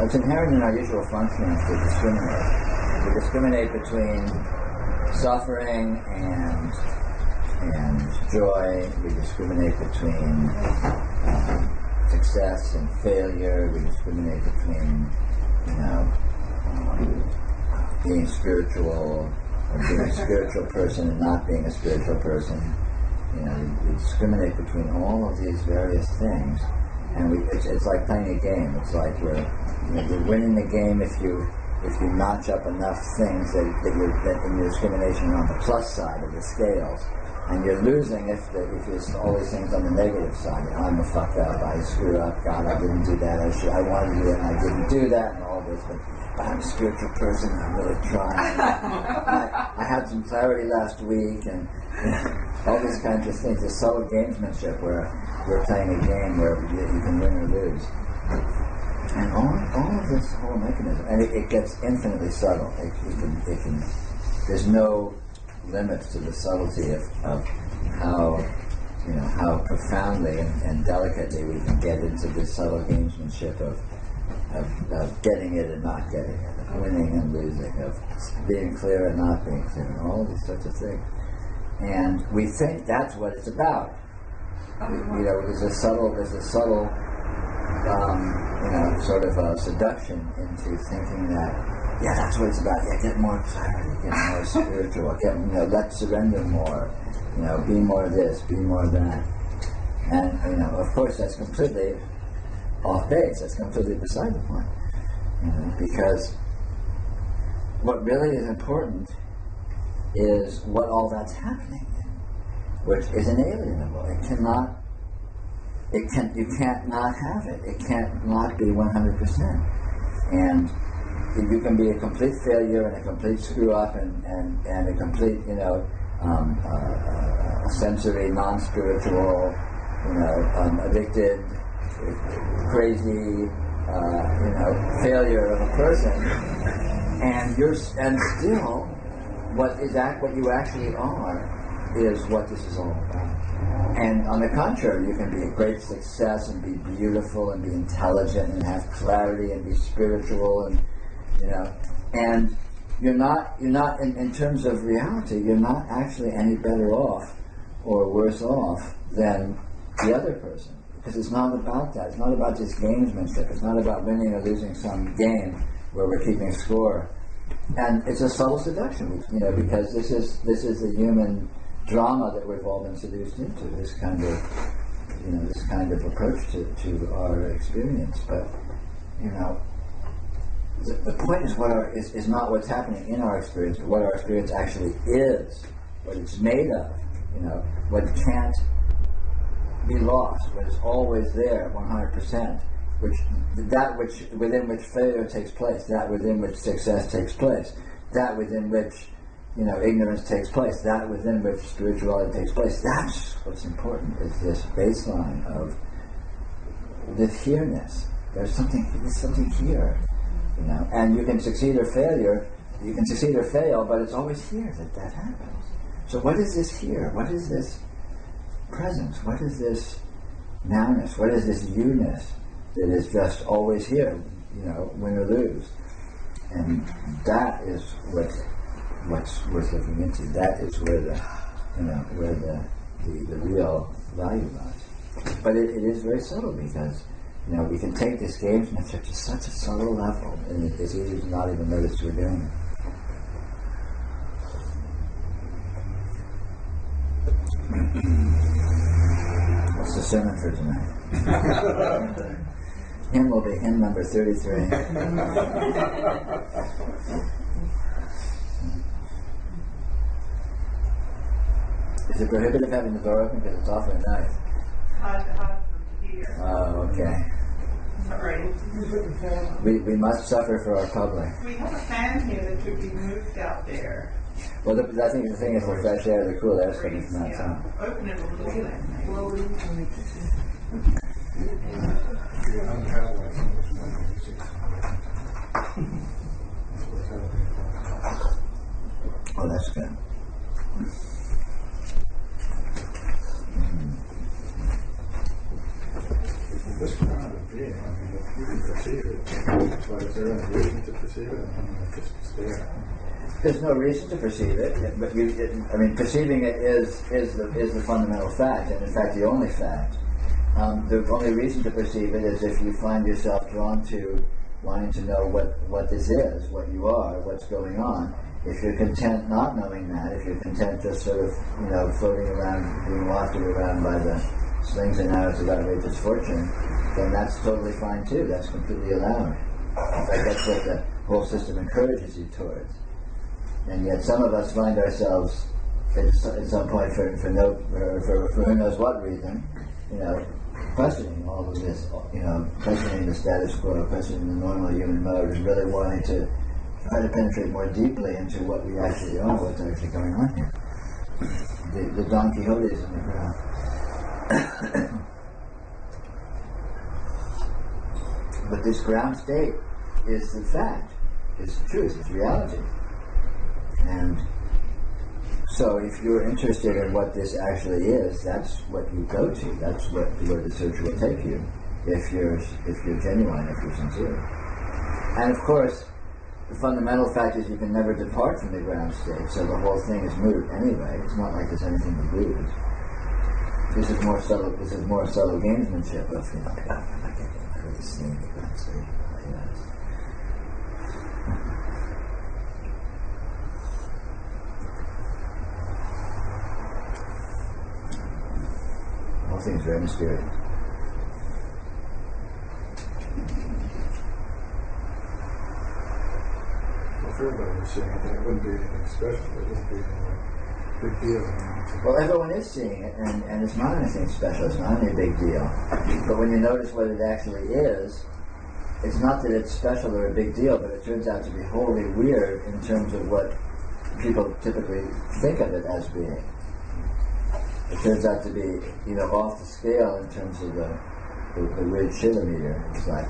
It's inherent in our usual functioning to discriminate. We discriminate between suffering and joy. We discriminate between success and failure. We discriminate between, being spiritual or being a spiritual person and not being a spiritual person. We discriminate between all of these various things, and it's like playing a game. It's like you're winning the game if you notch up enough things that in your discrimination are on the plus side of the scales, and you're losing if there's all these things on the negative side. I'm a fuck up, I screw up, God, I didn't do that, I wanted to do it and I didn't do that, and all this, but I'm a spiritual person, I'm really trying. I had some clarity last week, and all these kinds of things. It's subtle gamesmanship where we're playing a game where you can win or lose. And all of this whole mechanism, and it gets infinitely subtle. There's no limits to the subtlety of how profoundly and delicately we can get into this subtle gamesmanship of getting it and not getting it, of winning and losing, of being clear and not being clear, and all of these sorts of things. And we think that's what it's about. There's a subtle sort of a seduction into thinking that, that's what it's about. Get more clarity, get more spiritual, let's surrender more, be more of this, be more of that. And, of course, that's completely off base. That's completely beside the point. Because what really is important is what all that's happening in, which is inalienable. You can't not have it. It can't not be 100%. And you can be a complete failure and a complete screw up and a complete, sensory, non-spiritual, addicted, crazy, failure of a person, and still what you actually are is what this is all about. And on the contrary, you can be a great success and be beautiful and be intelligent and have clarity and be spiritual and and you're not in terms of reality, you're not actually any better off or worse off than the other person, because it's not about that. It's not about this gamesmanship. It's not about winning or losing some game where we're keeping score. And it's a subtle seduction, because this is the human drama that we've all been seduced into, this kind of approach to our experience. But the point is is not what's happening in our experience, but what our experience actually is, what it's made of. What can't be lost, what is always there, 100%. Within which failure takes place, that within which success takes place, that within which ignorance takes place, that within which spirituality takes place. That's what's important, is this baseline of this here-ness. There's something here, and you can succeed or fail, but it's always here that happens. So what is this here? What is this presence? What is this nowness? What is this you-ness that is just always here, win or lose? And that is what's worth looking into. That is where the real value lies. But it is very subtle, because we can take this gamesmanship to such a subtle level, and it's easy to not even notice we're doing it. What's the sermon for tonight? Hymn will be hymn number 33. Is it prohibitive having the door open? Because it's awfully nice. Oh, okay. Sorry. We must suffer for our public. We have a fan here that could be moved out there. Well, I think the thing is the fresh air, the cool air is coming from outside. Open it a little bit. Oh, that's good. This being. I mean, you can perceive it, but is there any reason to perceive it? I mean, it's there. There's no reason to perceive it, but perceiving it is the fundamental fact, and in fact the only fact. The only reason to perceive it is if you find yourself drawn to wanting to know what this is, what you are, what's going on. If you're content not knowing that, if you're content just sort of, floating around, being wafted around by the slings and arrows of outrageous fortune, then that's totally fine too. That's completely allowed. In fact, that's what the whole system encourages you towards. And yet some of us find ourselves at some point for who knows what reason, questioning all of this, questioning the status quo, questioning the normal human mode, and really wanting to try to penetrate more deeply into what we actually are, what's actually going on here. The Don Quixotes in the ground. But this ground state is the fact, is the truth, is reality. And so if you're interested in what this actually is, that's what you go to. That's where the search will take you, if you're genuine, if you're sincere. And of course, the fundamental fact is you can never depart from the ground state, so the whole thing is moot anyway. It's not like there's anything to lose. This is more subtle gamesmanship of, I'm not getting really seeing the ground state. The whole thing is very mysterious. If everybody was seeing it, then it wouldn't be anything special. It wouldn't be any big deal. Well, everyone is seeing it, and it's not anything special. It's not any big deal. But when you notice what it actually is, it's not that it's special or a big deal, but it turns out to be wholly weird in terms of what people typically think of it as being. It turns out to be, off the scale in terms of the weird shilometer. It's like,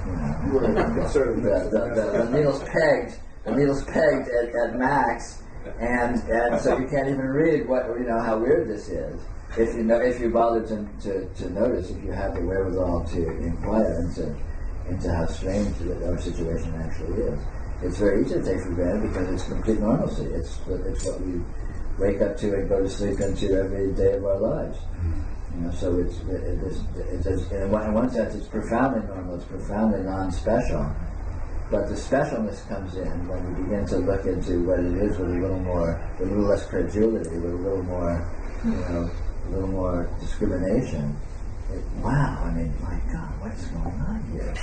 the needle's pegged at max, and so you can't even read how weird this is. If you bother to notice, if you have the wherewithal to inquire into how strange our situation actually is. It's very easy to take for granted because it's complete normalcy. It's what we wake up to and go to sleep into every day of our lives. So it's in one sense it's profoundly normal, it's profoundly non-special. But the specialness comes in when we begin to look into what it is with a little less credulity, with a little more discrimination. Wow, my God, what's going on here?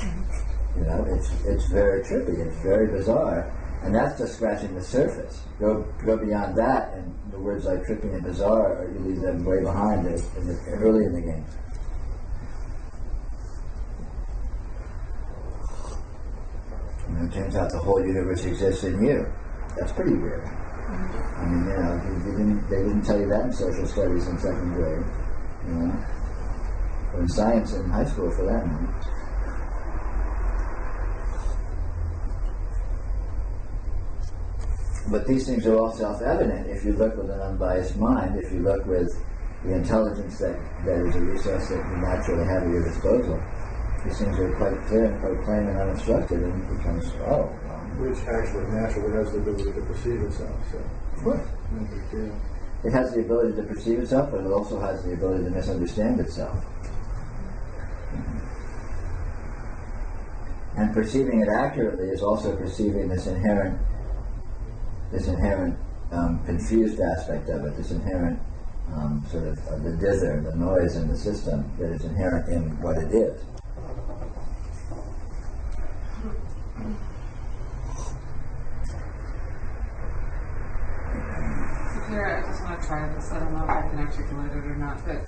It's very trippy, it's very bizarre. And that's just scratching the surface. Go beyond that, and the words like tripping and bizarre, you leave them way behind early in the game. And it turns out the whole universe exists in you. That's pretty weird. They didn't tell you that in social studies in second grade, or in science in high school for that matter. But these things are all self-evident if you look with an unbiased mind, if you look with the intelligence that is a resource that you naturally have at your disposal. These things are quite clear and quite plain and unobstructed, and it becomes, Which actually naturally has the ability to perceive itself, so. Of course. No big deal. It has the ability to perceive itself, but it also has the ability to misunderstand itself. And perceiving it accurately is also perceiving this inherent confused aspect of it, this inherent the dither, the noise in the system that is inherent in what it is. Peter, I just want to try this. I don't know if I can articulate it or not, but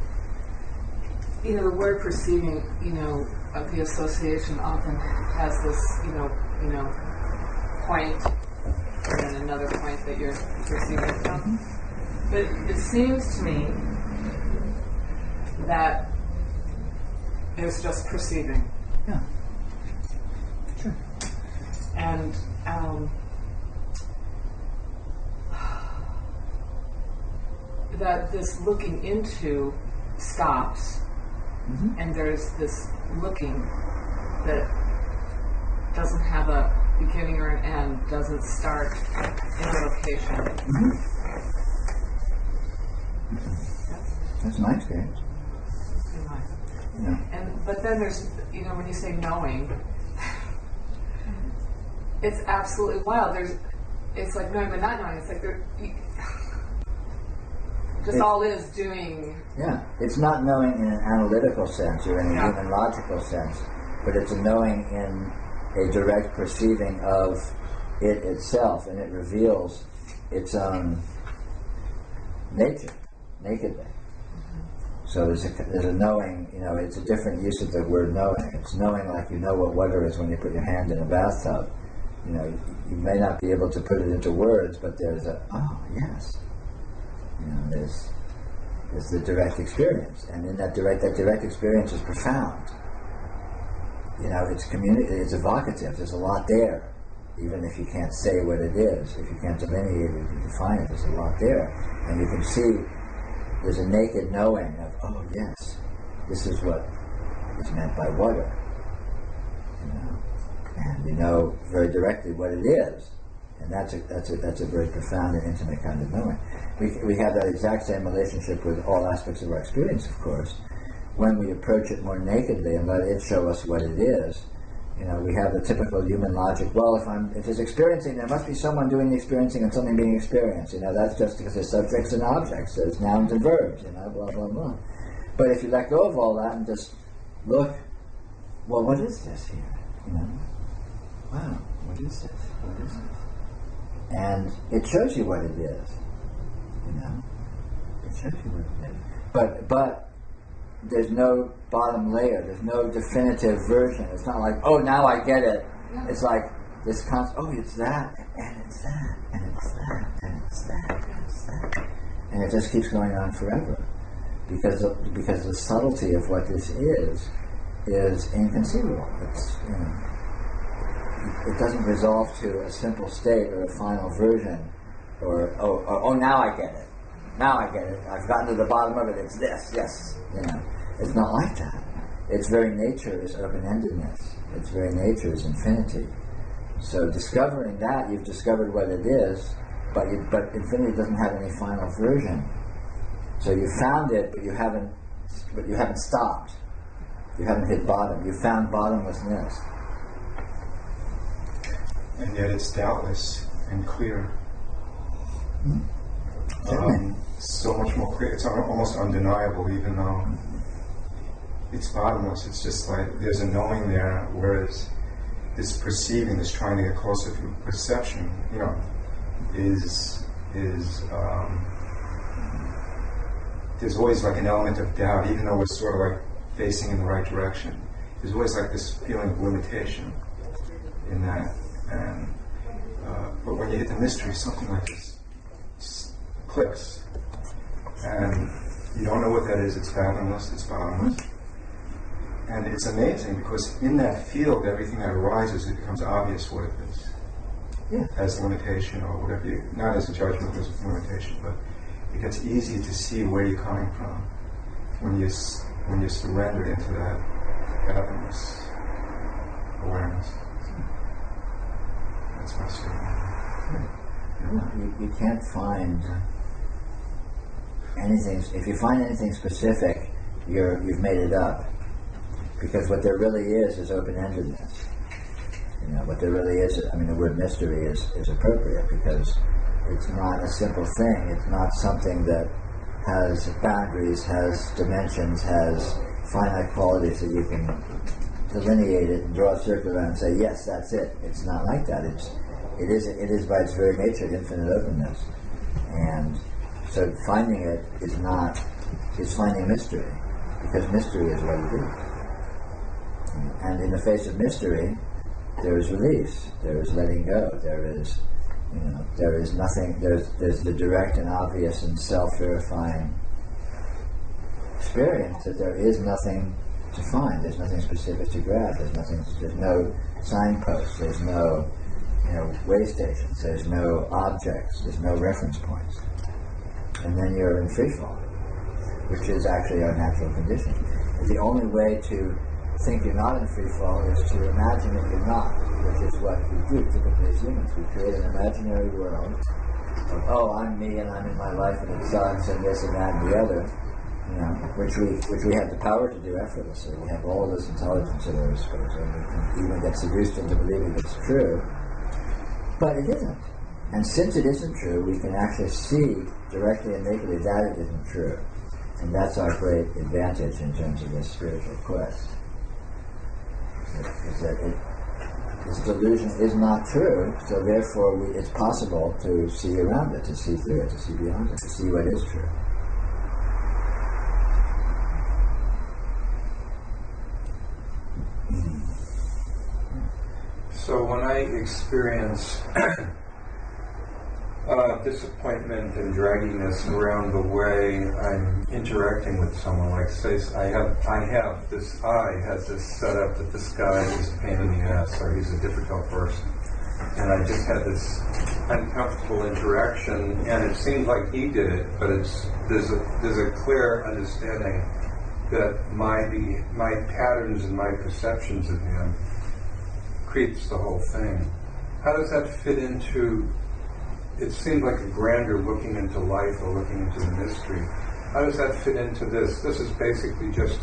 the word perceiving, of the association often has this, point and then another point that you're perceiving from. But it seems to me that it's just perceiving. Yeah. Sure. And that this looking into stops, and there's this looking doesn't start in a location. That's my experience. Yeah. But then there's, when you say knowing, it's absolutely wild. It's like knowing but not knowing. It's like all is doing. Yeah, it's not knowing in an analytical sense or in a human logical sense, but it's a knowing in a direct perceiving of it itself, and it reveals its own nature, nakedly. So there's a knowing, it's a different use of the word knowing. It's knowing like you know what water is when you put your hand in a bathtub. You may not be able to put it into words, but there's oh, yes. There's the direct experience. And in that direct experience is profound. It's evocative. There's a lot there. Even if you can't say what it is, if you can't delineate it, you define it, there's a lot there. And you can see there's a naked knowing of, oh yes, this is what is meant by water. And you know very directly what it is. And that's a very profound and intimate kind of knowing. We have that exact same relationship with all aspects of our experience, of course. When we approach it more nakedly and let it show us what it is, we have the typical human logic. Well, if it's experiencing, there must be someone doing the experiencing and something being experienced. That's just because there's subjects and objects, there's nouns and verbs, blah, blah, blah. But if you let go of all that and just look, well, what is this here? Wow, what is this? What is this? And it shows you what it is. It shows you what it is. But there's no bottom layer. There's no definitive version. It's not like, oh, now I get it. It's like this constant, oh, it's that, and it's that, and it's that, and it's that, and it's that. And it just keeps going on forever. Because the subtlety of what this is inconceivable. It doesn't resolve to a simple state or a final version, or oh, now I get it. Now I get it. I've gotten to the bottom of it. It's this. Yes. It's not like that. Its very nature is open-endedness. Its very nature is infinity. So discovering that, you've discovered what it is, but infinity doesn't have any final version. So you found it, but you haven't stopped. You haven't hit bottom. You found bottomlessness. And yet it's doubtless and clear. So much more clear. It's almost undeniable, even though it's bottomless. It's just like there's a knowing there, whereas this perceiving, this trying to get closer to perception, is there's always like an element of doubt, even though we're sort of like facing in the right direction. There's always like this feeling of limitation in that. And but when you hit the mystery, something like this clicks, and you don't know what that is. It's fathomless. It's bottomless, and it's amazing because in that field, everything that arises, it becomes obvious what it is, as limitation or whatever. Not as a judgment, as a limitation, but it gets easy to see where you're coming from when you surrender into that fathomless awareness. That's my statement. You can't find anything. If you find anything specific, you've made it up. Because what there really is open-endedness. What there really is. The word mystery is appropriate because it's not a simple thing. It's not something that has boundaries, has dimensions, has finite qualities that you can delineate it and draw a circle around and say, yes, that's it. It's not like that. It is by its very nature infinite openness. And so finding it is finding mystery, because mystery is what it is. And in the face of mystery, there is release, there is letting go, there is nothing, there's the direct and obvious and self-verifying experience that there is nothing to find, there's nothing specific to grab, there's no signposts, there's no way stations, there's no objects, there's no reference points. And then you're in free fall, which is actually our natural condition. The only way to think you're not in free fall is to imagine that you're not, which is what we do typically as humans. We create an imaginary world of, oh, I'm me and I'm in my life and it sucks and this and that and the other, which we have the power to do effortlessly. We have all this intelligence at our disposal, and we can even get seduced into believing it's true, but it isn't. And since it isn't true, we can actually see directly and nakedly that it isn't true. And that's our great advantage in terms of this spiritual quest. Is that this delusion is not true, so therefore it's possible to see around it, to see through it, to see beyond it, to see what is true. So when I experience disappointment and dragginess around the way I'm interacting with someone, like say I have this set up that this guy is a pain in the ass or he's a difficult person, and I just had this uncomfortable interaction, and it seems like he did it, but there's a clear understanding that my patterns and my perceptions of him creeps the whole thing. How does that fit into? It seemed like a grander looking into life or looking into the mystery. How does that fit into this? This is basically just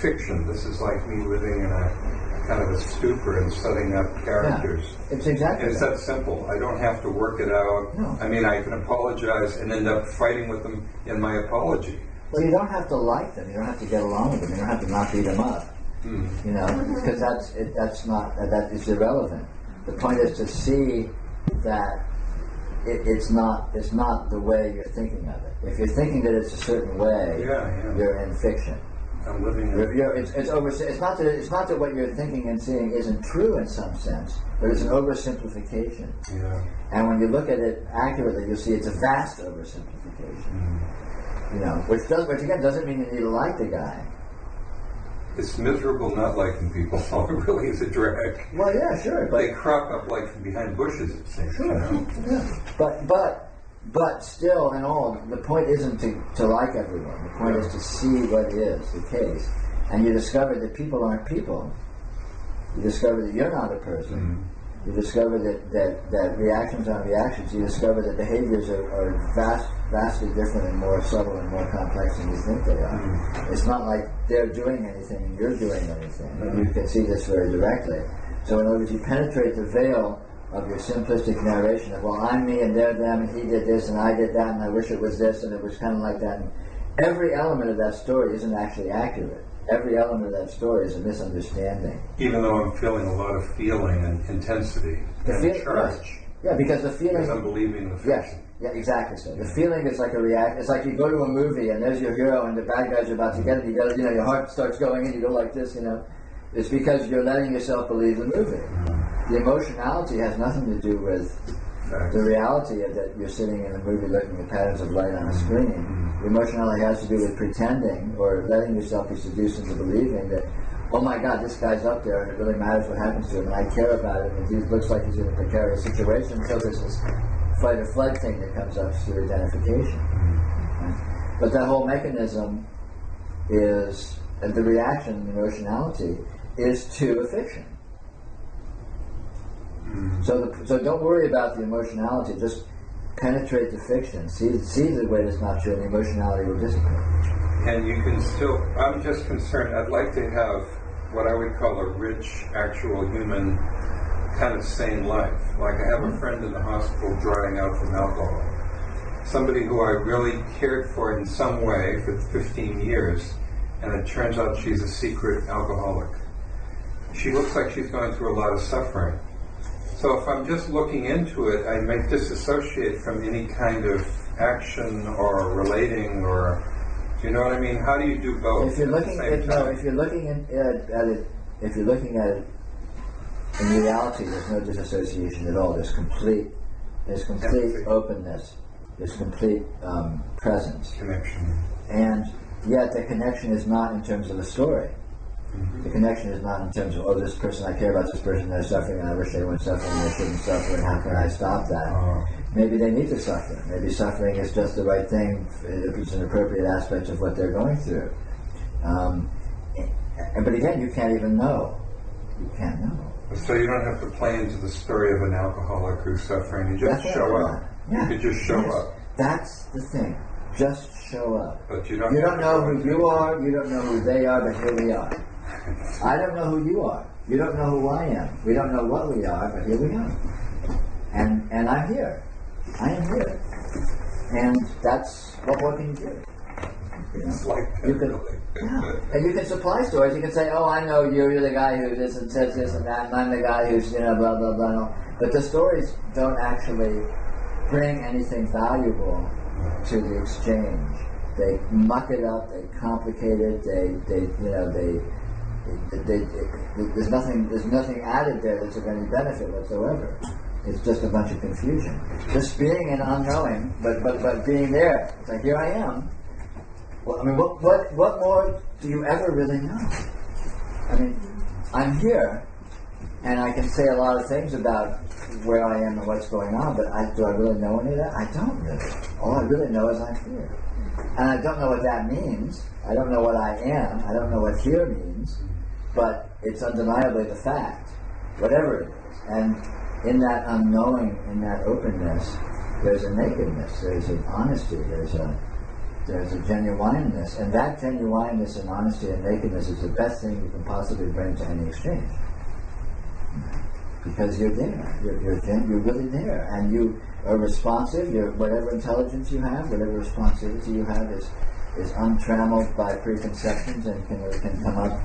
fiction. This is like me living in a kind of a stupor and setting up characters. Yeah, it's exactly It's that simple. I don't have to work it out. No. I mean, I can apologize and end up fighting with them in my apology. Well, you don't have to like them. You don't have to get along with them. You don't have to not beat them up. Because that is irrelevant. The point is to see that it's not the way you're thinking of it. If you're thinking that it's a certain way, you're in fiction. I'm living in It's not that what you're thinking and seeing isn't true in some sense, but it's an oversimplification. Yeah. And when you look at it accurately, you'll see it's a vast oversimplification. Which again doesn't mean you need to like the guy. It's miserable not liking people. It really is a drag. Well, yeah, sure. But They crop up like from behind bushes, it seems. sure. Yeah. But still, in all, the point isn't to like everyone. The point is to see what is the case. And you discover that people aren't people. You discover that you're not a person. You discover that reactions aren't reactions. You discover that behaviors are vastly different and more subtle and more complex than you think they are. It's not like they're doing anything and you're doing anything. And you can see this very directly. So in other words, you penetrate the veil of your simplistic narration of, well, I'm me and they're them and he did this and I did that and I wish it was this and it was kind of like that. And every element of that story isn't actually accurate. Every element of that story is a misunderstanding. Even though I'm feeling a lot of feeling and intensity and charge. Yeah, because the feeling... Because I'm believing the fiction. Yeah, exactly so. The feeling is like a react. It's like you go to a movie and there's your hero and the bad guys are about to get him. Your heart starts going and you go like this, It's because you're letting yourself believe the movie. The emotionality has nothing to do with the reality of that you're sitting in a movie looking at patterns of light on a screen. The emotionality has to do with pretending or letting yourself be seduced into believing that, oh my God, this guy's up there and it really matters what happens to him and I care about it and he looks like he's in a precarious situation. So there's this fight or flight thing that comes up through identification. Right? But that whole mechanism is, and the reaction, the emotionality, is to a fiction. So don't worry about the emotionality, just penetrate the fiction, see the way that's not true, and the emotionality will dissipate. And you can still, I'm just concerned, I'd like to have what I would call a rich, actual human, kind of sane life. Like I have a friend in the hospital drying out from alcohol. Somebody who I really cared for in some way for 15 years, and it turns out she's a secret alcoholic. She looks like she's going through a lot of suffering. So if I'm just looking into it, I may disassociate from any kind of action or relating, or do you know what I mean? How do you do both? If you're looking at it in reality, there's no disassociation at all. There's complete openness. There's complete presence. Connection. And yet the connection is not in terms of a story. The connection is not in terms of, oh, this person, I care about this person, they're suffering, and I wish they weren't suffering, and they shouldn't suffer, and how can I stop that? Maybe they need to suffer. Maybe suffering is just the right thing, if it's an appropriate aspect of what they're going through. But again, you can't even know. You can't know. So you don't have to play into the story of an alcoholic who's suffering. You just That's show right. up. Yeah. You could just show Yes. up. That's the thing. Just show up. But you don't know who you are, you don't know who they are, but here we are. I don't know who you are. You don't know who I am. We don't know what we are, but here we are. And I'm here. I am here. And that's what can you do? You know? It's like that, You can, really. yeah. And you can supply stories. You can say, oh, I know you. You're the guy who this and says this and that, and I'm the guy who's, blah, blah, blah. But the stories don't actually bring anything valuable to the exchange. They muck it up. They complicate it. There's nothing added there that's of any benefit whatsoever. It's just a bunch of confusion. Just being and unknowing, but being there. It's like, here I am. Well, I mean, what more do you ever really know? I mean, I'm here, and I can say a lot of things about where I am and what's going on, but do I really know any of that? I don't really. All I really know is I'm here. And I don't know what that means. I don't know what I am. I don't know what here means, but it's undeniably the fact, whatever it is. And in that unknowing, in that openness, there's a nakedness, there's an honesty, there's a genuineness, and that genuineness and honesty and nakedness is the best thing you can possibly bring to any exchange. Because you're there, you're really there, and you are responsive. Whatever intelligence you have, whatever responsivity you have is untrammeled by preconceptions and can come up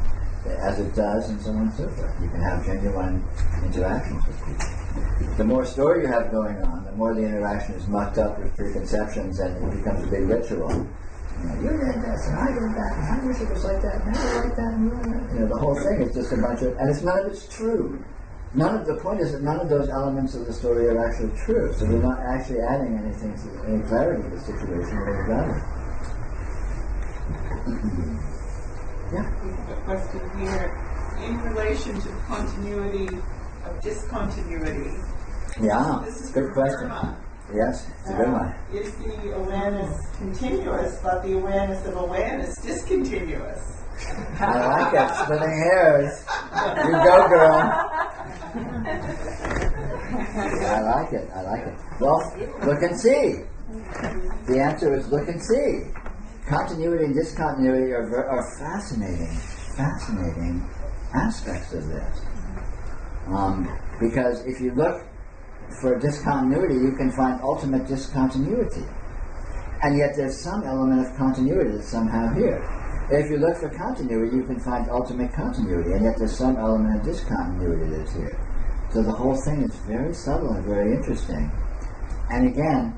as it does, and so on and so forth. You can have genuine interactions with people. The more story you have going on, the more the interaction is mucked up with preconceptions, and it becomes a big ritual. You did this, and I did that, and I wish it was like that, and I like that, and the whole thing is just a bunch of, and none of it's true. The point is that none of those elements of the story are actually true, so they're not actually adding anything, any clarity to the situation or any value. Yeah. A question here. In relation to continuity of discontinuity. Yeah, This is good from question. Irma. Yes, it's a good one. Is the awareness continuous, but the awareness of awareness discontinuous? I like it. Splitting hairs. You go, girl. I like it. Well, look and see. The answer is look and see. Continuity and discontinuity are fascinating aspects of this. Because if you look for discontinuity, you can find ultimate discontinuity. And yet there's some element of continuity that's somehow here. If you look for continuity, you can find ultimate continuity, and yet there's some element of discontinuity that's here. So the whole thing is very subtle and very interesting. And again,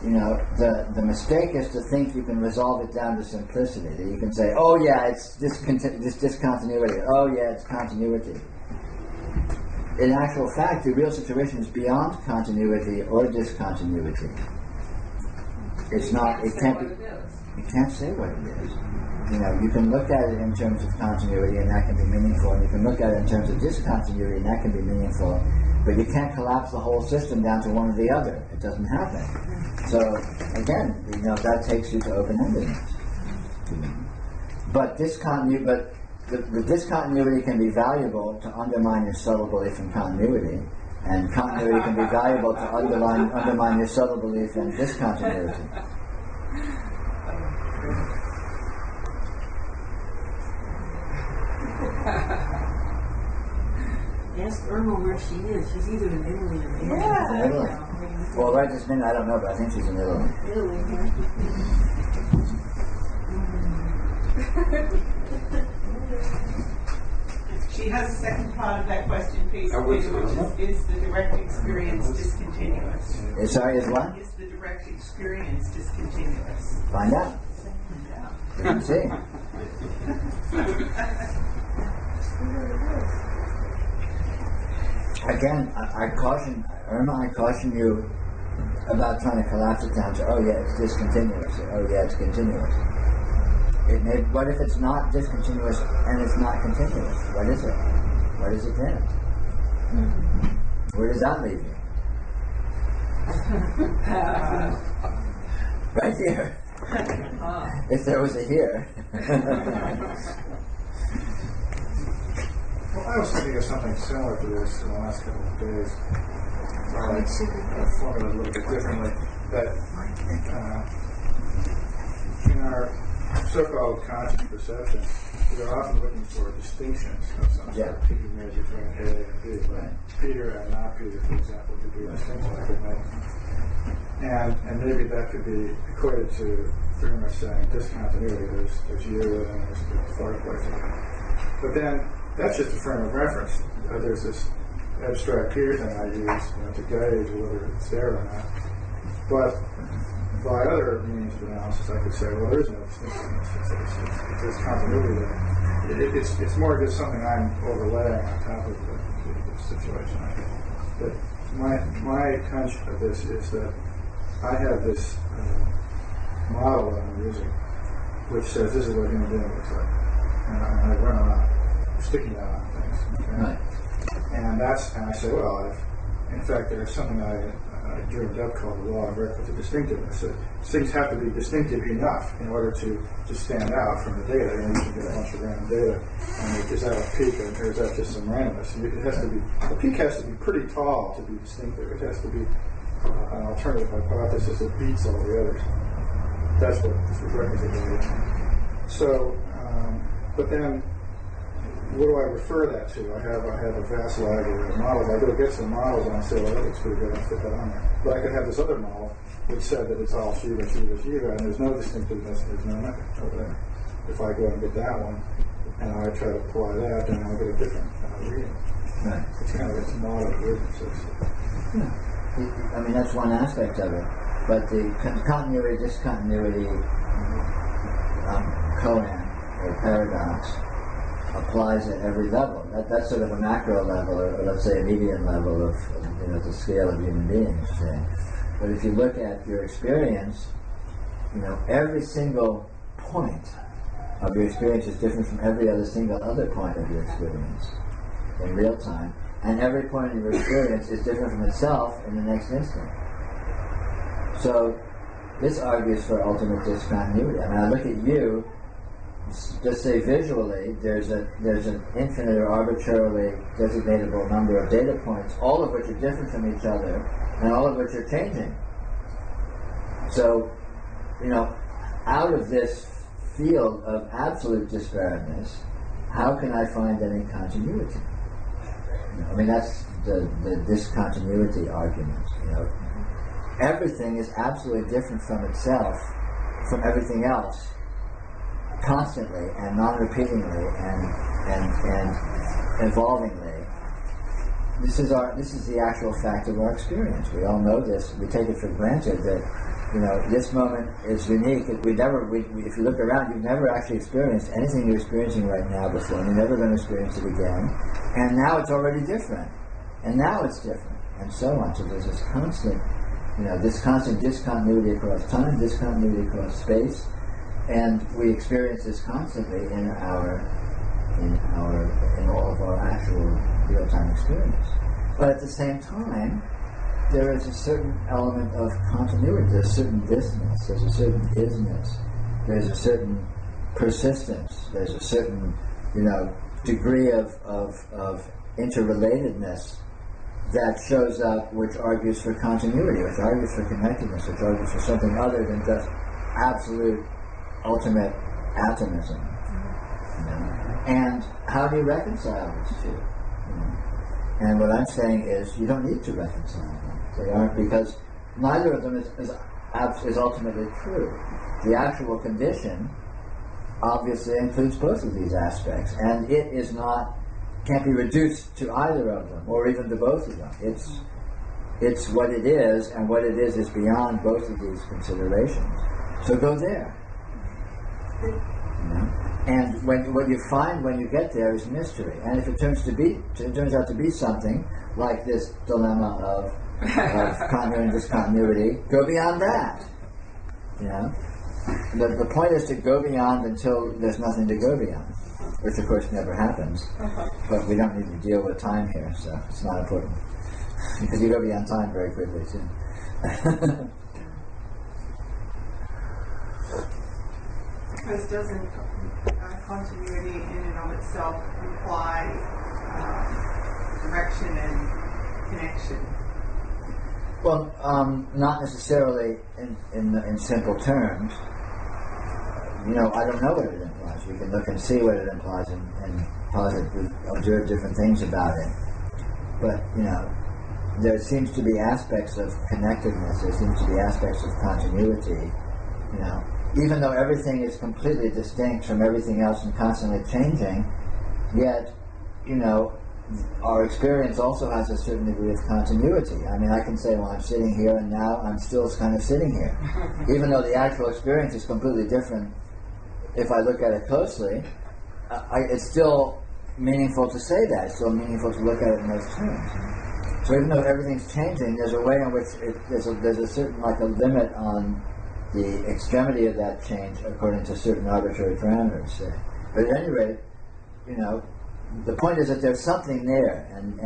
the mistake is to think you can resolve it down to simplicity. That you can say, oh yeah, it's this discontinuity. Oh yeah, it's continuity. In actual fact, the real situation is beyond continuity or discontinuity. It's not. It can't be. You can't say what it is. You can look at it in terms of continuity, and that can be meaningful. And you can look at it in terms of discontinuity, and that can be meaningful. But you can't collapse the whole system down to one or the other. It doesn't happen. So again, that takes you to open-endedness. But the discontinuity can be valuable to undermine your subtle belief in continuity, and continuity can be valuable to undermine your subtle belief in discontinuity. Ask Irma where she is. She's either in Italy or in Yeah. Italy. Well, right this minute, I don't know, but I think she's in Italy. Italy. She has a second part of that question, please, Which which is the direct experience discontinuous? Sorry, is what? Is the direct experience discontinuous? Find out. You can see. Again, I caution you about trying to collapse it down to, oh yeah, it's discontinuous, or, oh yeah, it's continuous. What if it's not discontinuous and it's not continuous? What is it? What is it then? Where does that leave you? Right here. If there was a here. Well, I was thinking of something similar to this in the last couple of days. I formed it a little bit differently. That in our so-called conscious perception, we are often looking for distinctions of some sort. People measure between A and B. Right. Peter and not Peter, for example, could be a distinction I could make. And maybe that could be equated to pretty much saying discontinuity. There's you and there's the fireplace. But then that's just a frame of reference. There's this abstract Peter thing I use to gauge whether it's there or not. But by other means of analysis, I could say, well, there is no distinction. There's continuity there. It's more just something I'm overlaying on top of the situation. But my hunch of this is that I have this model that I'm using, which says this is what a human being looks like, and I run around sticking that on things. Okay? Right. And I say, well, in fact, there's something I dreamed up called the law of relative distinctiveness. That things have to be distinctive enough in order to stand out from the data. You can get a bunch of random data, and is that a peak, or is that just some randomness? And it has to be, the peak has to be pretty tall to be distinctive. It has to be an alternative hypothesis that beats all the others. That's what this is requisite. So, but then, what do I refer that to? I have a vast library of models. I go get some models and I say, well, that looks pretty good. I'll fit that on there. But I could have this other model which said that it's all Shiva, Shiva, Shiva, and there's no distinctiveness, there's no nothing over there. If I go and get that one, and I try to apply that, then I'll get a different reading. Right. It's kind of a model of weirdnesses. Yeah. I mean, that's one aspect of it. But the continuity, discontinuity, koan, or paradox, applies at every level. That's sort of a macro level, or let's say a median level of the scale of human beings. Say. But if you look at your experience, every single point of your experience is different from every other single other point of your experience in real time, and every point of your experience is different from itself in the next instant. So this argues for ultimate discontinuity. I mean, I look at you. Just say visually, there's an infinite or arbitrarily designatable number of data points, all of which are different from each other, and all of which are changing. So, out of this field of absolute disparateness, how can I find any continuity? I mean, that's the discontinuity argument. Everything is absolutely different from itself, from everything else, constantly and non-repeatingly and evolvingly. This is the actual fact of our experience. We all know this. We take it for granted that this moment is unique. If you look around, you've never actually experienced anything you're experiencing right now before, and you're never going to experience it again. And now it's already different, and now it's different, and so on. So there's this constant discontinuity across time, discontinuity across space. And we experience this constantly in all of our actual real-time experience. But at the same time, there is a certain element of continuity. There's a certain thisness. There's a certain isness. There's a certain persistence. There's a certain, degree of interrelatedness that shows up, which argues for continuity, which argues for connectedness, which argues for something other than just absolute ultimate atomism. And how do you reconcile these two? And what I'm saying is you don't need to reconcile them. They aren't, because neither of them is ultimately true. The actual condition obviously includes both of these aspects, and it can't be reduced to either of them, or even to both of them. It's what it is, and what it is beyond both of these considerations. So go there. And what you find when you get there is mystery. And if it turns out to be something like this dilemma of continuity and discontinuity, go beyond that. The point is to go beyond until there's nothing to go beyond, which of course never happens. But we don't need to deal with time here, so it's not important. Because you go beyond time very quickly too. Because doesn't continuity in and of itself imply direction and connection. Well, not necessarily in simple terms. You know, I don't know what it implies. We can look and see what it implies and positively observe different things about it. But, you know, there seems to be aspects of connectedness, there seems to be aspects of continuity, you know. Even though everything is completely distinct from everything else and constantly changing, yet, you know, our experience also has a certain degree of continuity. I mean, I can say, well, I'm sitting here and now I'm still kind of sitting here. Even though the actual experience is completely different, if I look at it closely, it's still meaningful to say that. It's still meaningful to look at it in those terms. So even though everything's changing, there's a way in which there's a certain, like a limit on the extremity of that change according to certain arbitrary parameters, say. But at any rate, you know, the point is that there's something there, and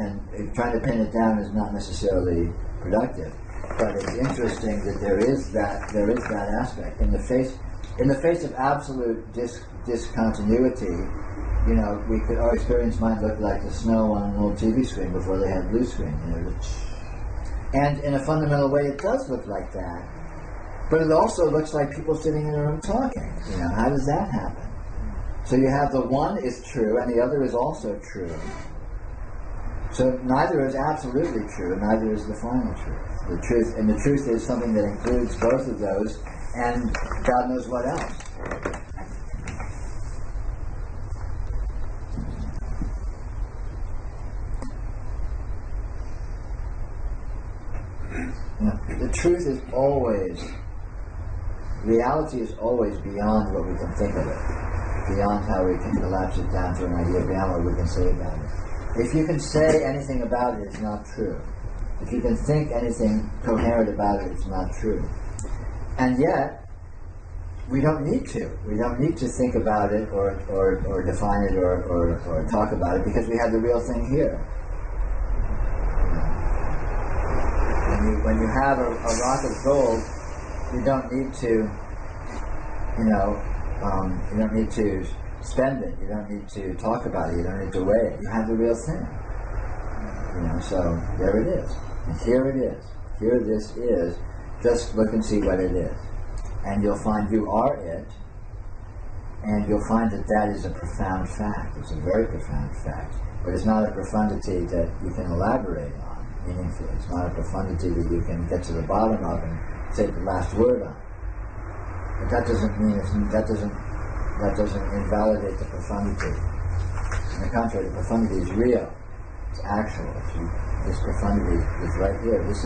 trying to pin it down is not necessarily productive. But it's interesting that there is that aspect in the face of absolute discontinuity. You know, our experience might look like the snow on an old TV screen before they had blue screen. You know, and in a fundamental way, it does look like that. But it also looks like people sitting in a room talking. You know, how does that happen? So you have the one is true, and the other is also true. So neither is absolutely true, and neither is the final truth. The truth is something that includes both of those, and God knows what else. You know, the truth is always, reality is always beyond what we can think of it, beyond how we can collapse it down to an idea, beyond what we can say about it. If you can say anything about it, it's not true. If you can think anything coherent about it, it's not true. And yet, we don't need to. We don't need to think about it or define it or talk about it, because we have the real thing here. When you have a rock of gold, you don't need to, you don't need to spend it. You don't need to talk about it. You don't need to weigh it. You have the real thing. So there it is. And here it is. Here this is. Just look and see what it is. And you'll find you are it. And you'll find that that is a profound fact. It's a very profound fact. But it's not a profundity that you can elaborate on meaningfully. It's not a profundity that you can get to the bottom of and say the last word on. But that doesn't mean that doesn't invalidate the profundity. On the contrary, the profundity is real. It's actual. This profundity is right here. This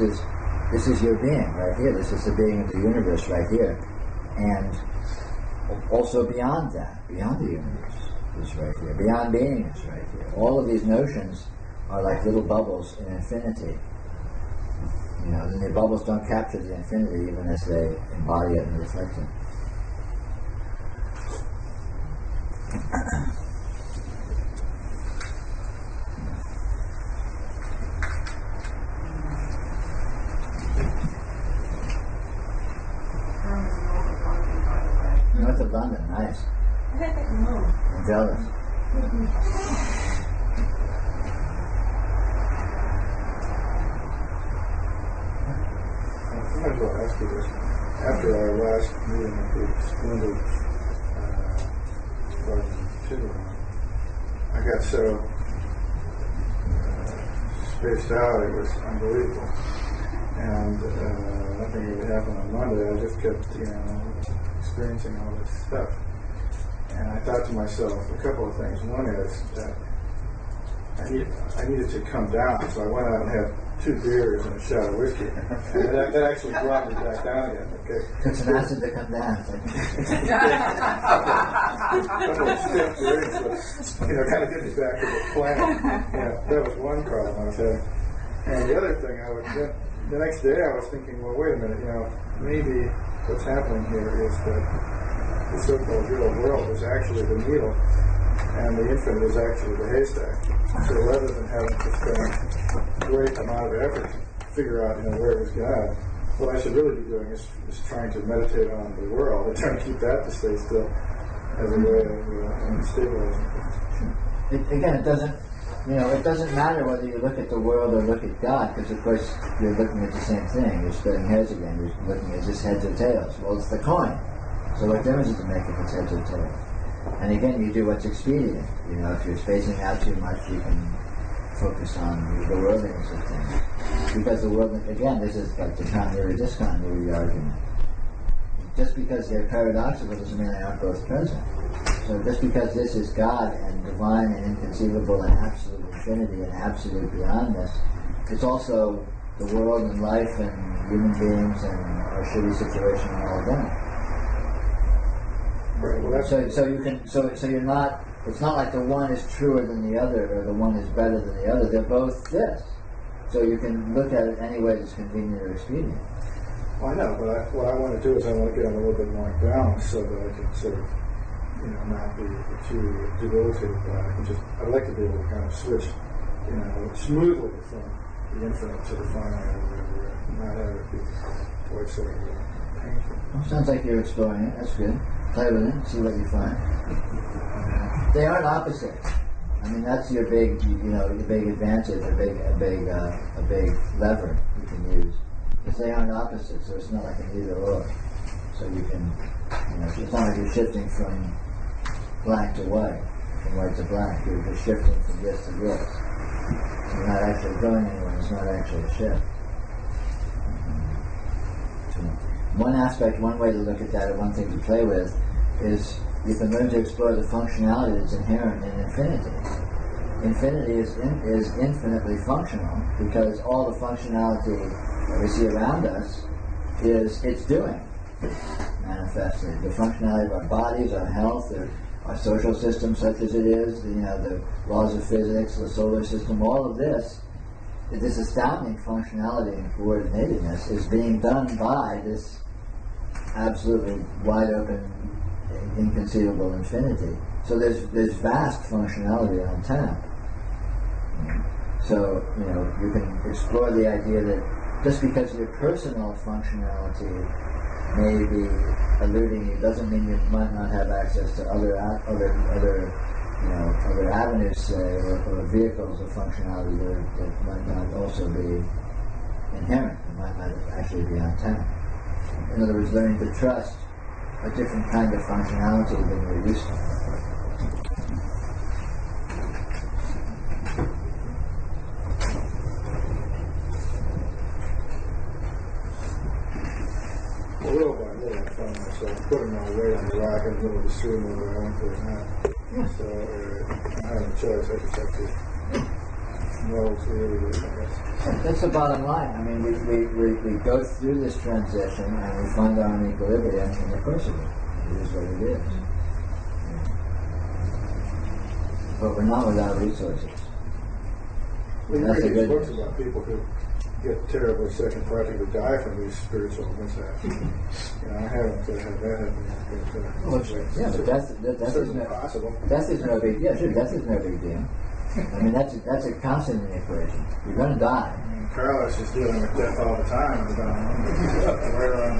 is your being right here. This is the being of the universe right here. And also beyond that, beyond the universe is right here. Beyond being is right here. All of these notions are like little bubbles in infinity. And the bubbles don't capture the infinity even as they embody it and reflect it. North of London, nice. I'm jealous. I might as well ask you this. After our last meeting at the splendid Garden Tiburon, I got so spaced out, it was unbelievable. And nothing really happened on Monday. I just kept, experiencing all this stuff. And I thought to myself a couple of things. One is that I needed to come down, so I went out and had 2 beers and a shot of whiskey. And that actually brought me back down again. Okay. It's an acid to come down. A couple of stiff drinks, but, kind of get me back to the plan. That was one problem I was having. And the other thing, the next day I was thinking, well, wait a minute, maybe what's happening here is that the so-called real world is actually the needle, and the infinite is actually the haystack. So rather than having to spend a great amount of effort to figure out, where it was God, what I should really be doing is trying to meditate on the world and trying to keep that to stay still as a way of stabilizing. Again, it doesn't. it doesn't matter whether you look at the world or look at God, because of course you're looking at the same thing. You're splitting hairs again. You're looking at just heads or tails. Well, it's the coin. So what difference does it make if it's heads or tails? And again, you do what's expedient. If you're spacing out too much, you can focus on the worldliness of things. Because the world, again, this is like the continuity discontinuity argument. Just because they're paradoxical doesn't mean they aren't both present. So just because this is God and divine and inconceivable and absolute infinity and absolute beyondness, it's also the world and life and human beings and our shitty situation and all of that. Right. Well, So you're not. It's not like the one is truer than the other or the one is better than the other. They're both this. So you can look at it any way that's convenient or expedient. Well, I know, but what I want to do is I want to get on a little bit more balance so that I can sort of, not be too debilitated by it. I'd like to be able to kind of switch, smoothly from the infinite to the finite or whatever, not have it be quite sort of painful. Well, sounds like you're exploring it. That's good. Play with it. See what you find. They aren't opposites. I mean, that's your big, the big advantage, a big lever you can use. Because they aren't opposites, so it's not like an either or. So you can, it's not like you're shifting from black to white, from white to black. You're just shifting from this to this. So you're not actually going anywhere. It's not actually a shift. One way to look at that, or one thing to play with, is you can learn to explore the functionality that's inherent in infinity. Infinity is infinitely functional because all the functionality that we see around us is its doing, manifested. The functionality of our bodies, our health, our social system such as it is, the laws of physics, the solar system, all of this astounding functionality and coordinatedness is being done by this absolutely wide open, inconceivable infinity. So there's vast functionality on tap. So, you can explore the idea that just because your personal functionality may be eluding you doesn't mean you might not have access to other avenues, say, or vehicles of functionality that might not also be inherent, that might not actually be on tap. In other words, learning to trust a different kind of functionality than you're used to. Little by little, I found myself putting my weight on the rock in the middle of the stream whether I went to or not. So I have a choice. I just have to know clearly, I guess. That's the bottom line. I mean, we go through this transition and we find our own equilibrium in the course of it. It is what it is. But we're not without resources. Well, you That's a read these good books about people who get terribly sick and practically die from these spiritual mishaps. I haven't had that happen. But death is no possible. Death is no big deal. Sure, death is no big deal. I mean, that's a constant in the equation. You're going to die. Carlos is dealing with death all the time. Right around.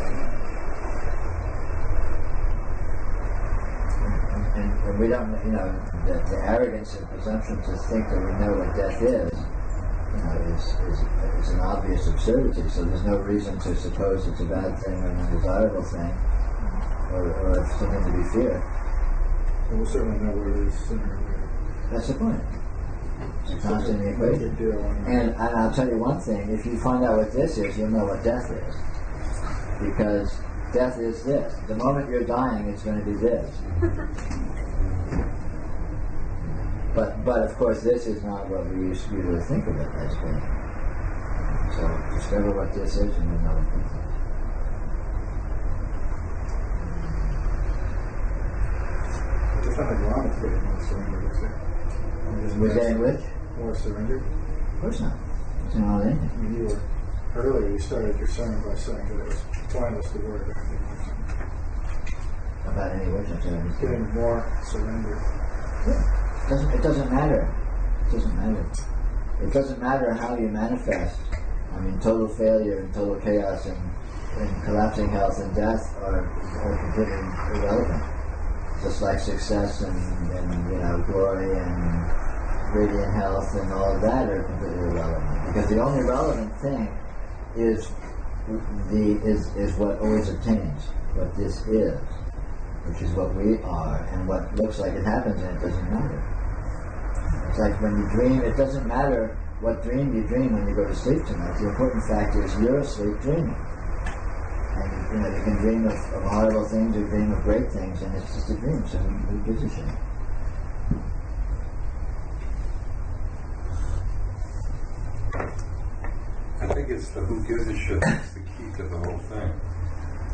And we don't, the arrogance and presumption to think that we know what death is, is an obvious absurdity. So there's no reason to suppose it's a bad thing or an undesirable thing, or something to be feared. So we'll certainly know what it is sooner or later. That's the point. It's a constant in the equation. And I'll tell you one thing: if you find out what this is, you'll know what death is, because death is this. The moment you're dying, it's going to be this. But of course, this is not what we usually think of it as being. So discover what this is, and you'll know what this is. There's nothing wrong with getting more surrender, is there? We're getting which? More surrender? Of course not. It's not all in. I mean, earlier you started your sermon by saying that it was pointless to worry about About any which, I'm saying. getting more surrender. Yeah. It doesn't matter. It doesn't matter. It doesn't matter how you manifest. I mean, total failure and total chaos and collapsing health and death are completely irrelevant. Just like success and glory and radiant health and all of that are completely irrelevant. Because the only relevant thing is what always obtains, what this is, which is what we are, and what looks like it happens, and it doesn't matter. It's like when you dream, it doesn't matter what dream you dream when you go to sleep tonight. The important fact is you're asleep dreaming. And you can dream of horrible things or dream of great things, and it's just a dream, so who gives a shit? I think it's the who gives a shit that's the key to the whole thing.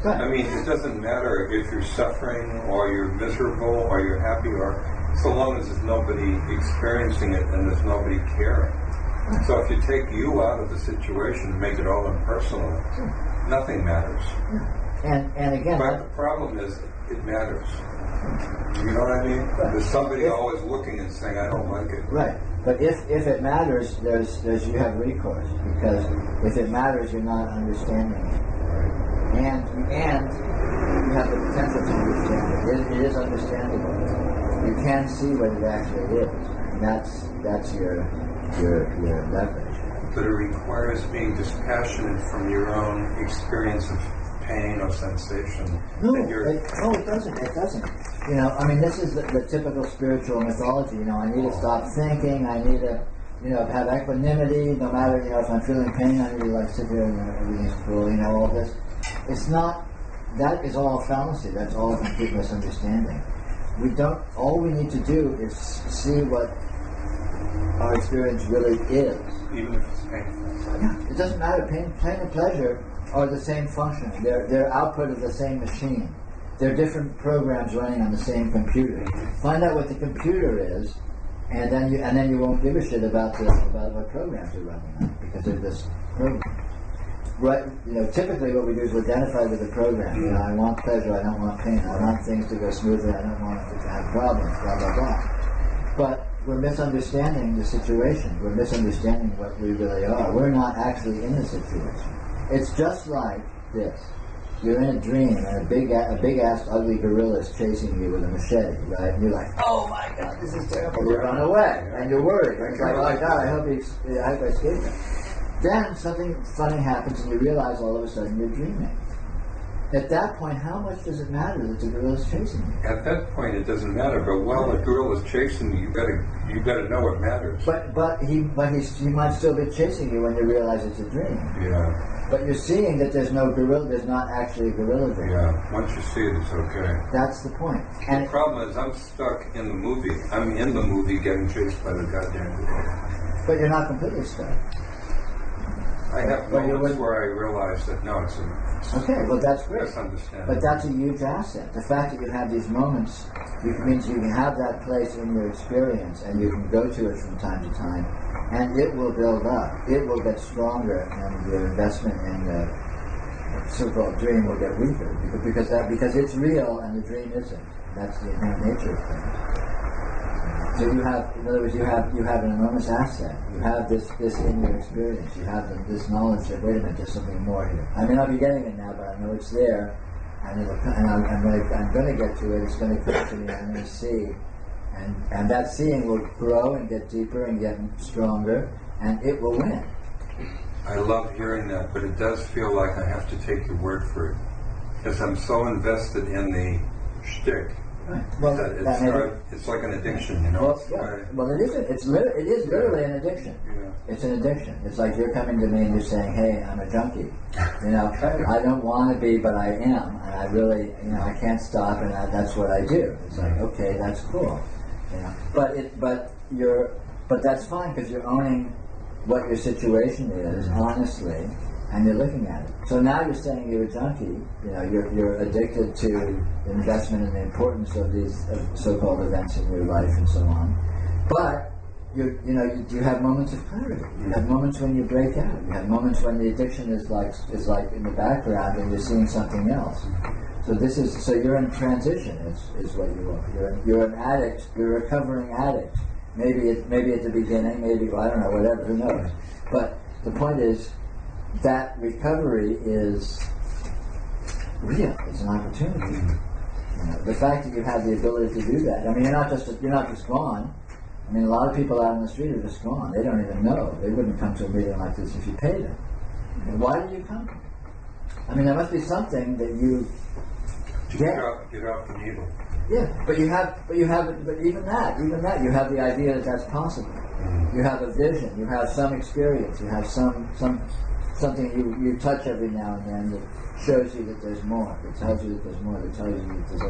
Right. I mean, it doesn't matter if you're suffering or you're miserable or you're happy, or so long as there's nobody experiencing it and there's nobody caring. Right. So if you take you out of the situation and make it all impersonal, nothing matters. And again, But the problem is, it matters. You know what I mean? Right. There's somebody always looking and saying, I don't like it. right. But if it matters, there's you have recourse, because if it matters, you're not understanding it, and you have the potential to understand it. It is understandable. You can see what it actually is, and that's your leverage. But it requires being dispassionate from your own experience of pain or sensation. No, That you're- it doesn't. It doesn't. I mean, this is the typical spiritual mythology. I need to stop thinking. I need to, have equanimity. No matter, if I'm feeling pain, I need to sit here and everything's cool. All this. It's not. That is all fallacy. That's all a complete misunderstanding. We don't. All we need to do is see what our experience really is. even if it's painful. Yeah, it doesn't matter. Pain and pleasure are the same function. They're output of the same machine. They're different programs running on the same computer. Find out what the computer is, and then you won't give a shit about what programs are running on, because they're this program. Right? Typically what we do is we identify with the program. I want pleasure. I don't want pain. I want things to go smoothly. I don't want to have problems. Blah blah blah. But we're misunderstanding the situation. We're misunderstanding what we really are. We're not actually in the situation. It's just like this. You're in a dream, and a big ass ugly gorilla is chasing you with a machete, right? And you're like, oh my god, this is terrible. You run away, and you're worried. It's like, oh my god, I hope I escape him. Then something funny happens, and you realize all of a sudden you're dreaming. At that point, how much does it matter that the gorilla is chasing you? At that point, it doesn't matter. But while the gorilla is chasing you, you gotta know what matters. But he might still be chasing you when you realize it's a dream. Yeah. But you're seeing that there's no gorilla. There's not actually a gorilla there. Yeah. Once you see it, it's okay. That's the point. And the problem is, I'm stuck in the movie. I'm in the movie getting chased by the goddamn gorilla. But you're not completely stuck. I have moments where I realize that no, it's okay. Well, that's great. misunderstanding. But that's a huge asset. The fact that you have these moments means you can have that place in your experience, and you can go to it from time to time, and it will build up. It will get stronger, and your investment in the so-called dream will get weaker because it's real and the dream isn't. That's the inherent nature of things. So you have, in other words, you have an enormous asset. You have this in your experience. You have this knowledge that, wait a minute, there's something more here. I may not be getting it now, but I know it's there, and I'm going to get to it. It's going to come to me. I'm going to see, and that seeing will grow and get deeper and get stronger, and it will win. I love hearing that, but it does feel like I have to take your word for it, because I'm so invested in the shtick. Right. Well, it's like an addiction, you know. Well, yeah. Well, it isn't. It is literally an addiction. Yeah. It's an addiction. It's like you're coming to me and you're saying, "Hey, I'm a junkie. I don't want to be, but I am, and I really, I can't stop, and that's what I do." It's like, okay, that's cool, But that's fine because you're owning what your situation is honestly, and you're looking at it. So now you're saying you're a junkie. You're addicted to investment and the importance of these so-called events in your life and so on. But you have moments of clarity. You have moments when you break out. You have moments when the addiction is like in the background and you're seeing something else. So you're in transition. Is what you are. You're an addict. You're a recovering addict. Maybe at the beginning. Maybe I don't know. Whatever. Who knows? But the point is, that recovery is real. It's an opportunity. The fact that you have the ability to do that. I mean, you're not just gone. I mean, a lot of people out on the street are just gone. They don't even know. They wouldn't come to a meeting like this if you paid them. And why did you come? I mean, there must be something that you Get off the needle. Yeah, but even that, you have the idea that that's possible. You have a vision, you have some experience, you have something you touch every now and then that shows you that there's more, that tells you that there's more, that tells you that there's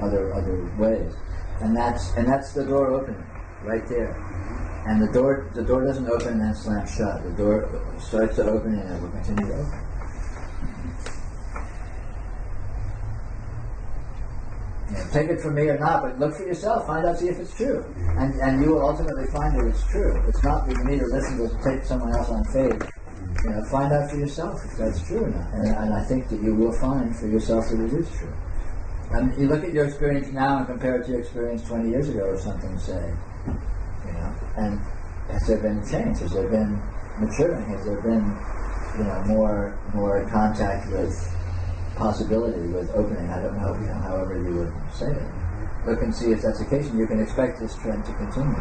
other ways. And that's the door opening, right there. And the door doesn't open and then slam shut. The door starts to open and it will continue to open. Take it from me or not, but look for yourself. Find out, see if it's true, and you will ultimately find that it's true. It's not that you need to listen to take someone else on faith. Find out for yourself if that's true or not. And I think that you will find for yourself that it is true. And you look at your experience now and compare it to your experience 20 years ago or something. Say, and has there been a change? Has there been maturing? Has there been, more contact with possibility, with opening? I don't know, however you would say it. Look and see if that's the case, and you can expect this trend to continue.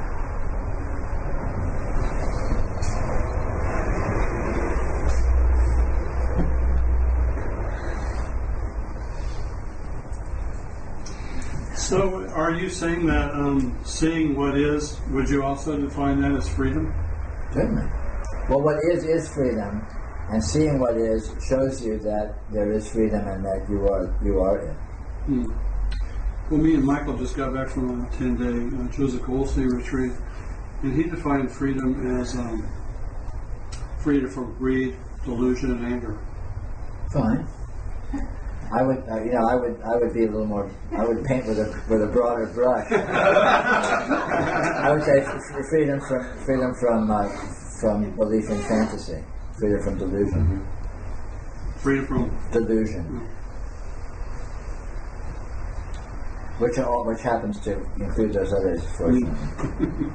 So, are you saying that seeing what is, would you also define that as freedom? Certainly. Well, what is freedom, and seeing what is shows you that there is freedom and that you are it. Well, me and Michael just got back from a 10-day Joseph Goldstein retreat, and he defined freedom as freedom from greed, delusion, and anger. Fine. I would be a little more. I would paint with a broader brush. I would say freedom from belief in fantasy, freedom from delusion. Freedom from delusion, which happens to include those others, fortunately.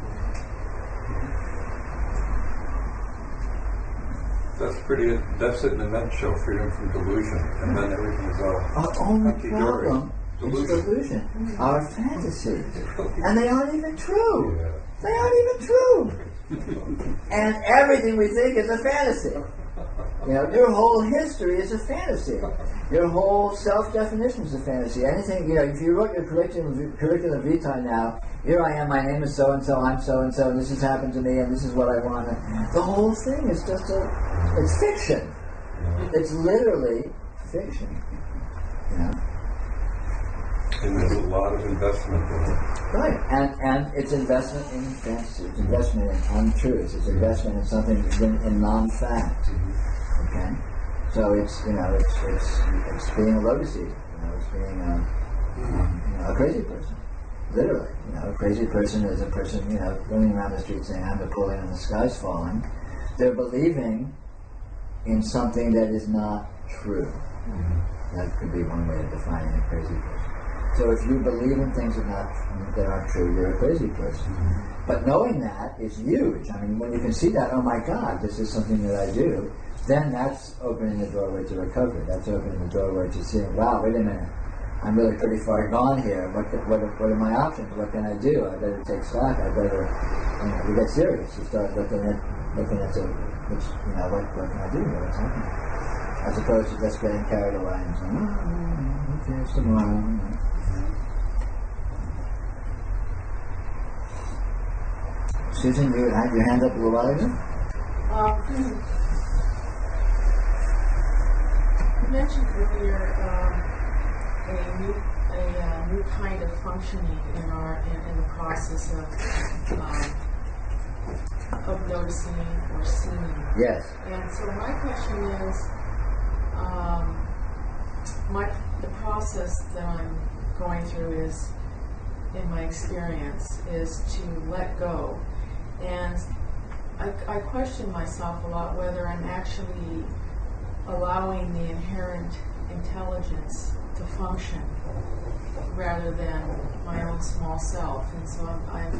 That's it in a nutshell, freedom from delusion, and then everything's all Our only hunky-dory. problem is delusion, our fantasies, and they aren't even true. Yeah. They aren't even true. And everything we think is a fantasy. Your whole history is a fantasy. Your whole self-definition is a fantasy. Anything, if you wrote your curriculum vitae now, here I am, my name is so-and-so, I'm so-and-so, and this has happened to me, and this is what I want. The whole thing is just it's fiction. It's literally fiction. And there's a lot of investment in it. Right, and it's investment in fantasy, it's investment in untruths, it's investment in something in non-fact. Okay, so it's being a lotus eater. It's being a crazy person. Literally, a crazy person is a person running around the street saying, "I'm Napoleon and the sky's falling." They're believing in something that is not true. That could be one way of defining a crazy person. So if you believe in things that aren't true, you're a crazy person. But knowing that is huge. I mean, when you can see that, oh my God, this is something that I do, then that's opening the doorway to recovery. That's opening the doorway to seeing, wow, wait a minute, I'm really pretty far gone here. What are my options? What can I do? I better take stock. I better, you get serious. You start looking at what can I do here? What's happening? As opposed to just getting carried away and saying, who cares tomorrow? Susan, you had your hand up a little while ago? You mentioned earlier a new kind of functioning in the process of noticing or seeing. Yes. And so my question is, the process that I'm going through is, in my experience, is to let go. And I question myself a lot whether I'm actually allowing the inherent intelligence to function rather than my own small self. And so I'm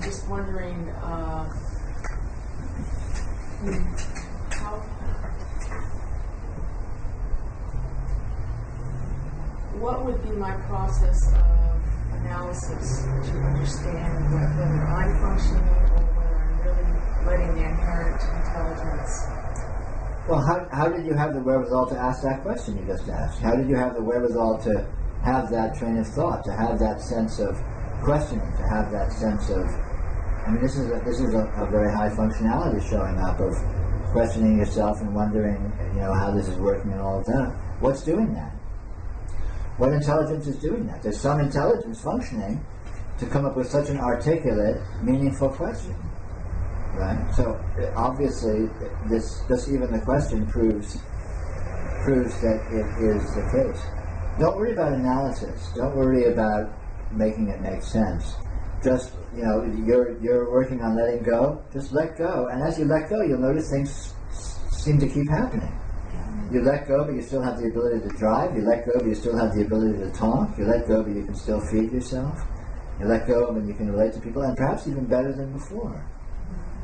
just wondering what would be my process of analysis to understand whether I'm functioning or whether I'm really letting the inherent intelligence. Well, how did you have the wherewithal to ask that question you just asked? How did you have the wherewithal to have that train of thought, to have that sense of questioning, to have that sense of, I mean, this is a very high functionality showing up of questioning yourself and wondering, how this is working and all of that. What's doing that? What intelligence is doing that? There's some intelligence functioning to come up with such an articulate, meaningful question, right? So obviously, just even the question proves that it is the case. Don't worry about analysis. Don't worry about making it make sense. Just, you're working on letting go. Just let go, and as you let go, you'll notice things seem to keep happening. You let go, but you still have the ability to drive. You let go, but you still have the ability to talk. You let go, but you can still feed yourself. You let go, but you can relate to people, and perhaps even better than before,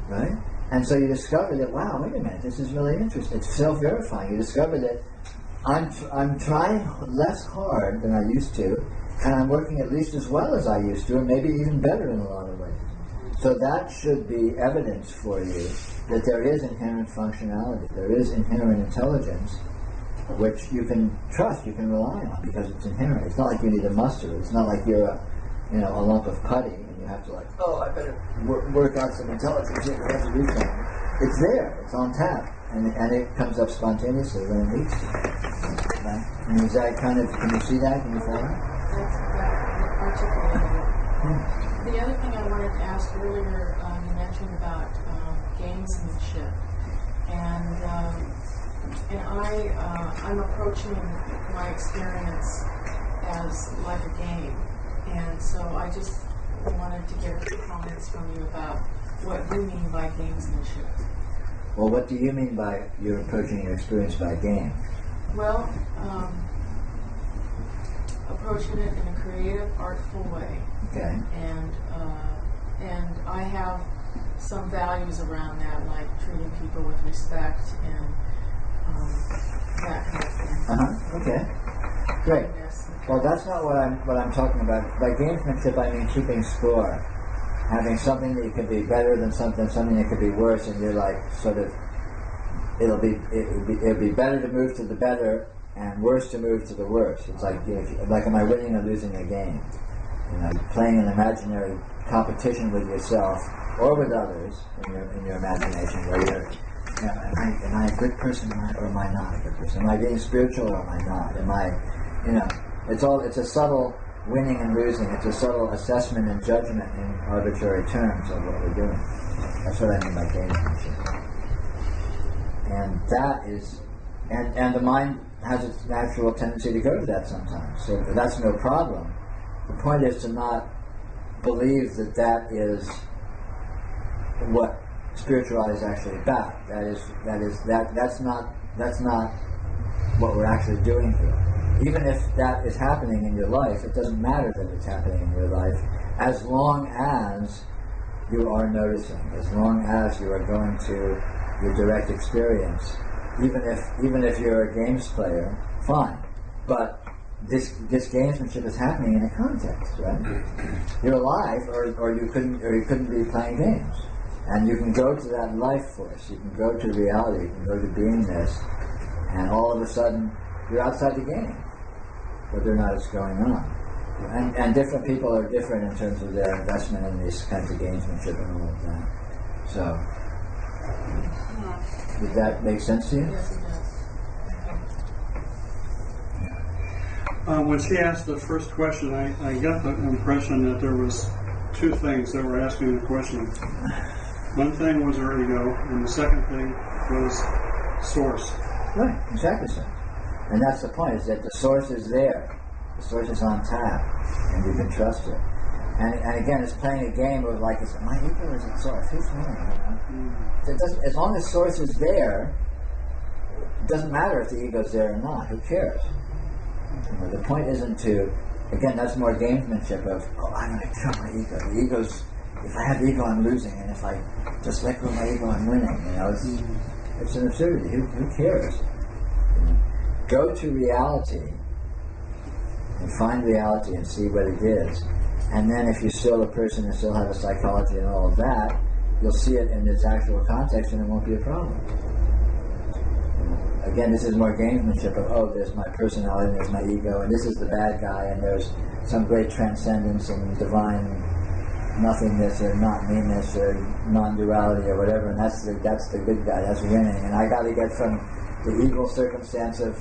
right? And so you discover that, wow, wait a minute, this is really interesting. It's self-verifying. You discover that I'm trying less hard than I used to, and I'm working at least as well as I used to, and maybe even better in a lot of ways. So that should be evidence for you that there is inherent functionality, there is inherent intelligence, which you can trust, you can rely on, because it's inherent. It's not like you need to muster it. It's not like you're a lump of putty, and you have to I better work out some intelligence here, I have to do something. It's there, it's on tap, and it comes up spontaneously when it needs to. Right? And is that kind of, can you see that? Can you follow? That's articulated it. The other thing I wanted to ask earlier, you mentioned about gamesmanship, and I'm approaching my experience as like a game, and so I just wanted to get a few comments from you about what you mean by gamesmanship. Well, what do you mean by you're approaching your experience by game? Well, approaching it in a creative, artful way. Okay. And I have some values around that, like treating people with respect and that kind of thing. Okay. Great. Well, that's not what I'm talking about. By gamesmanship, I mean keeping score, having something that you can be better than something that could be worse, and you're like sort of, it'll be better to move to the better and worse to move to the worse. It's like, like, am I winning or losing a game? Playing an imaginary competition with yourself or with others in your imagination, where you're, am I a good person or am I not a good person? Am I being spiritual or am I not? Am I, it's a subtle winning and losing. It's a subtle assessment and judgment in arbitrary terms of what we're doing. That's what I mean by gamesmanship. And that is, and the mind has its natural tendency to go to that sometimes. So that's no problem. The point is to not believe that is what spirituality is actually about. That's not what we're actually doing here. Even if that is happening in your life, it doesn't matter that it's happening in your life, as long as you are noticing, as long as you are going to your direct experience. Even if you're a games player, fine. But this gamesmanship is happening in a context, right? You're alive, or you couldn't be playing games. And you can go to that life force, you can go to reality, you can go to beingness, and all of a sudden you're outside the game, whether or not it's going on. And different people are different in terms of their investment in these kinds of gamesmanship and all of that. So, did that make sense to you? Yes, it does. When she asked the first question, I got the impression that there was two things that were asking the question. One thing was her ego, and the second thing was source. Right, exactly so. And that's the point, is that the source is there. The source is on tap, and you can trust it. And again, it's playing a game of like, is it my ego or is it source? Who's winning? So it doesn't, as long as source is there, it doesn't matter if the ego's there or not. Who cares? The point isn't to, again, that's more gamesmanship of, I'm going to kill my ego. The ego's, if I have ego, I'm losing, and if I just let go of my ego, I'm winning. It's an absurdity. Who cares? Go to reality and find reality and see what it is. And then if you're still a person and still have a psychology and all of that, you'll see it in its actual context and it won't be a problem. Again, this is more gamesmanship of, oh, there's my personality, there's my ego, and this is the bad guy, and there's some great transcendence and divine nothingness or not meanness or non-duality or whatever, and that's the good guy, that's winning. And I got to get from the evil circumstance of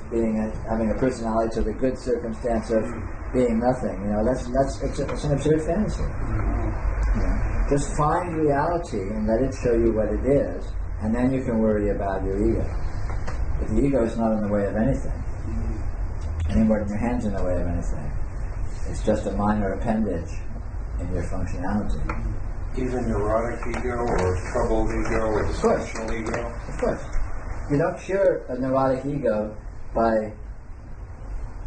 having a personality to the good circumstance of being nothing. It's an absurd fantasy. Just find reality and let it show you what it is, and then you can worry about your ego. But the ego is not in the way of anything, any more than your hand's in the way of anything. It's just a minor appendage in your functionality. Even neurotic ego or troubled ego or dysfunctional ego? Of course. You don't cure a neurotic ego by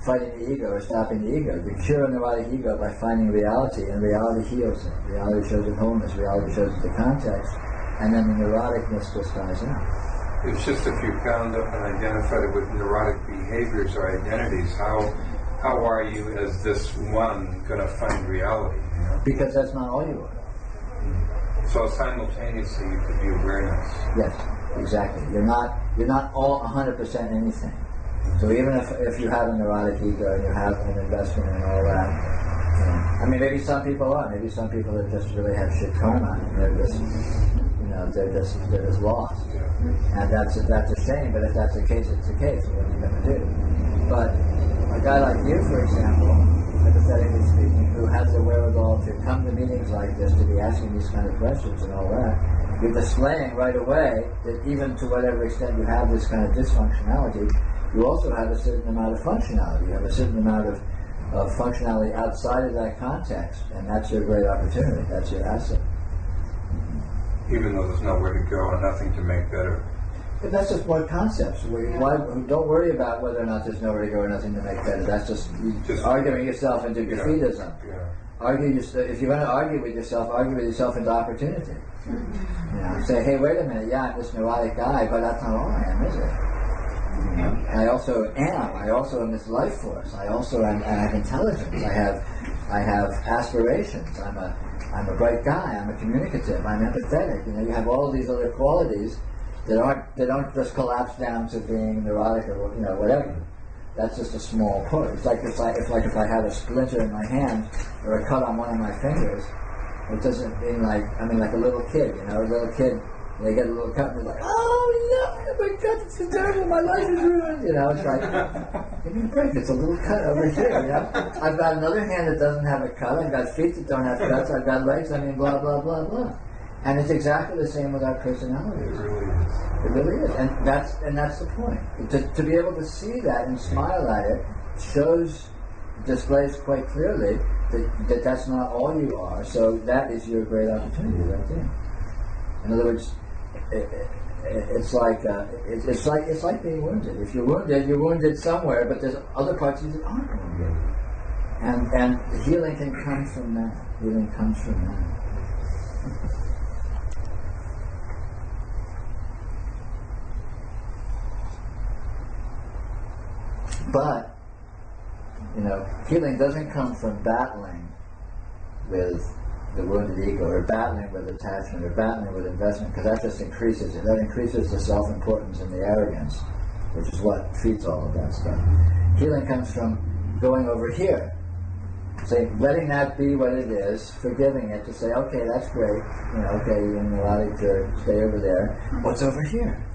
fighting the ego or stopping the ego. You cure a neurotic ego by finding reality, and reality heals it. Reality shows it wholeness, reality shows it the context, and then the neuroticness just dies out. It's just if you found and identified it with neurotic behaviors or identities, how are you as this one going to find reality? Because that's not all you are. So simultaneously you could be awareness. Yes, exactly. You're not all 100% anything. So even if you have a neurotic ego and you have an investment and all that, I mean, maybe some people are. Maybe some people that just really have shit karma and they're just lost. And that's a shame. But if that's the case, it's the case. What are you going to do? But a guy like you, for example, hypothetically speaking, who has the wherewithal to come to meetings like this, to be asking these kind of questions and all that, you're displaying right away that even to whatever extent you have this kind of dysfunctionality, you also have a certain amount of functionality. You have a certain amount of functionality outside of that context, and that's your great opportunity. That's your asset. Even though there's nowhere to go and nothing to make better. But that's just one concept. Don't worry about whether or not there's nowhere to go or nothing to make better. That's just arguing yourself into defeatism. If you're going to argue with yourself into opportunity. Say, hey, wait a minute, I'm this neurotic guy, but that's not all I am, is it? I also am this life force. I have intelligence. I have aspirations. I'm a bright guy. I'm a communicative. I'm empathetic. You have all of these other qualities that don't just collapse down to being neurotic or whatever. That's just a small part. It's like if I had a splinter in my hand or a cut on one of my fingers, it doesn't mean like a little kid. A little kid. They get a little cut and they're like, oh no, my God, this is terrible, my life is ruined. It's like, give me a break, it's a little cut over here, I've got another hand that doesn't have a cut, I've got feet that don't have cuts, I've got legs, blah, blah, blah, blah. And it's exactly the same with our personalities. It really is. And that's the point. To be able to see that and smile at it displays quite clearly that that's not all you are, so that is your great opportunity right there. In other words, it's like being wounded. If you're wounded somewhere, but there's other parts of you that aren't wounded. And healing can come from that. Healing comes from that. But, healing doesn't come from battling with the wounded ego, or battling with attachment, or battling with investment, because that just increases it. That increases the self-importance and the arrogance, which is what feeds all of that stuff. Healing comes from going over here, letting that be what it is, forgiving it, to say, okay, that's great, you're neurotic to stay over there. What's over here?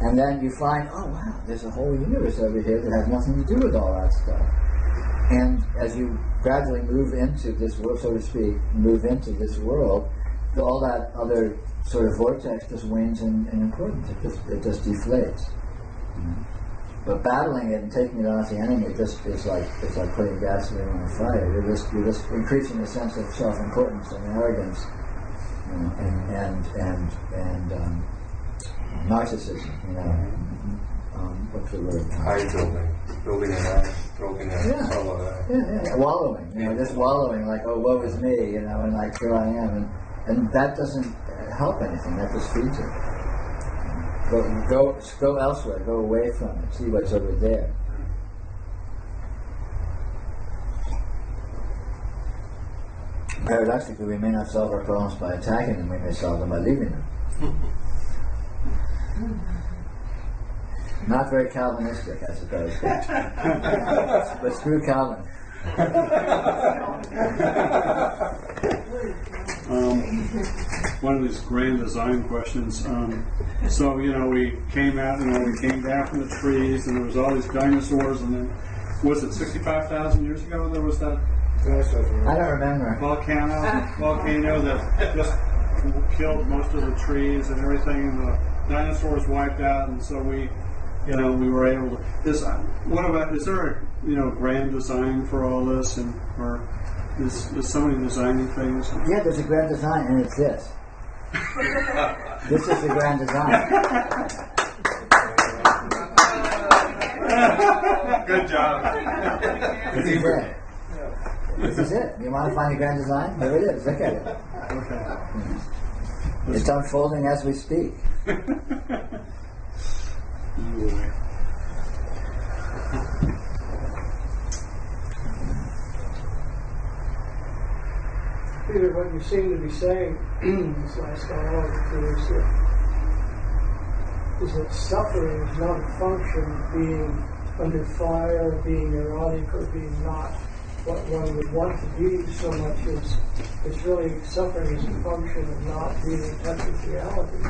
And then you find, oh wow, there's a whole universe over here that has nothing to do with all that stuff. And as you gradually move into this world, so to speak, all that other sort of vortex just wanes in importance. It just deflates. But battling it and taking it on as the enemy it's like putting gasoline on a fire. You're just increasing the sense of self-importance and arrogance, and narcissism. What's the word? Building an eye, building a solid eye. Wallowing. Just wallowing, like, oh, woe is me, and like, here I am, and that doesn't help anything. That just feeds it. Go elsewhere. Go away from it. See what's over there. paradoxically, we may not solve our problems by attacking them, we may solve them by leaving them. Not very Calvinistic, I suppose. But screw Calvin. One of these grand design questions. So, we came out, we came down from the trees, and there was all these dinosaurs, and then, was it 65,000 years ago there was that I don't remember. volcano that just killed most of the trees and everything, and the dinosaurs wiped out, and so we were able to. Is there a grand design for all this, and or is somebody designing things? Yeah, there's a grand design, and it's this. This is the grand design. Good job. This is it. This is it. You want to find the grand design? Here it is. Look at it. Okay. It's unfolding as we speak. Peter, what you seem to be saying this last dialogue is that suffering is not a function of being under fire, being neurotic, or being not what one would want to be so much as it's really suffering is a function of not being in touch with reality.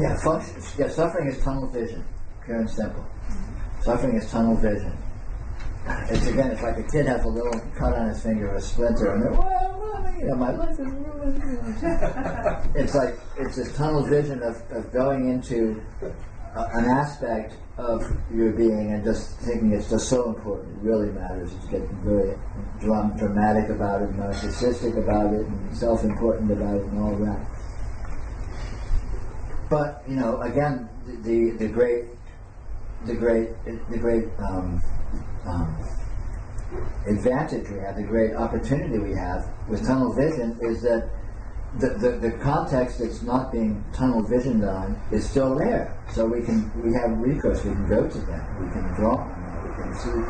Yeah, suffering is tunnel vision, pure and simple. Suffering is tunnel vision. It's like a kid has a little cut on his finger or a splinter, and my life is ruined. It's this tunnel vision of going into an aspect of your being and just thinking it's just so important, it really matters. It's getting very dramatic about it, narcissistic about it, and self-important about it, and all that. But again, the great advantage we have, the great opportunity we have with tunnel vision is that the context that's not being tunnel visioned on is still there. So we have recourse, we can go to that, we can draw on that, we can see.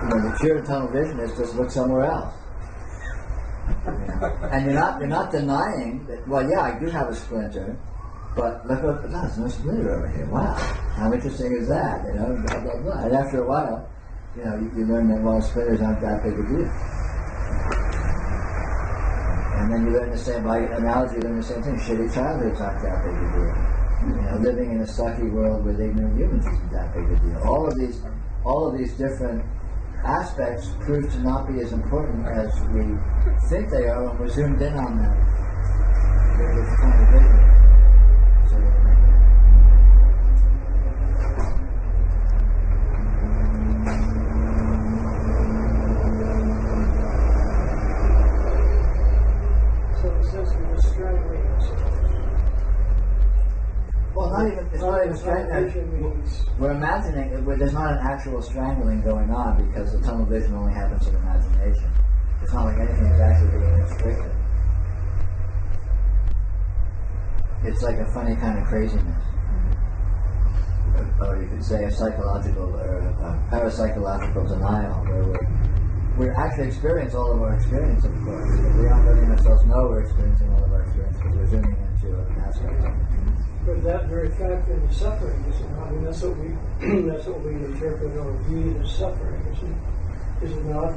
The cure of tunnel vision is just look somewhere else. And you're not denying that, well, yeah, I do have a splinter, but look, there's no splinter over here. Wow, how interesting is that? Blah, blah, blah. And after a while, you learn that, well, splinters aren't that big a deal. And then you learn the same, by analogy, you learn the same thing. Shitty childhoods aren't that big a deal. Living in a sucky world with ignorant humans isn't that big a deal. All of these different aspects prove to not be as important as we think they are when we're zoomed in on them. It's kind of big. It's not even strangling. We're imagining there's not an actual strangling going on because the tunnel vision only happens in imagination. It's not like anything is actually being restricted. It's like a funny kind of craziness. Or you could say a psychological or a parapsychological denial where we actually experience all of our experience, of course. But we aren't letting ourselves know we're experiencing all of our experience because we're zooming into an aspect of it. But that very fact is suffering, is it not? I mean, that's what we interpret or view as suffering, is it not?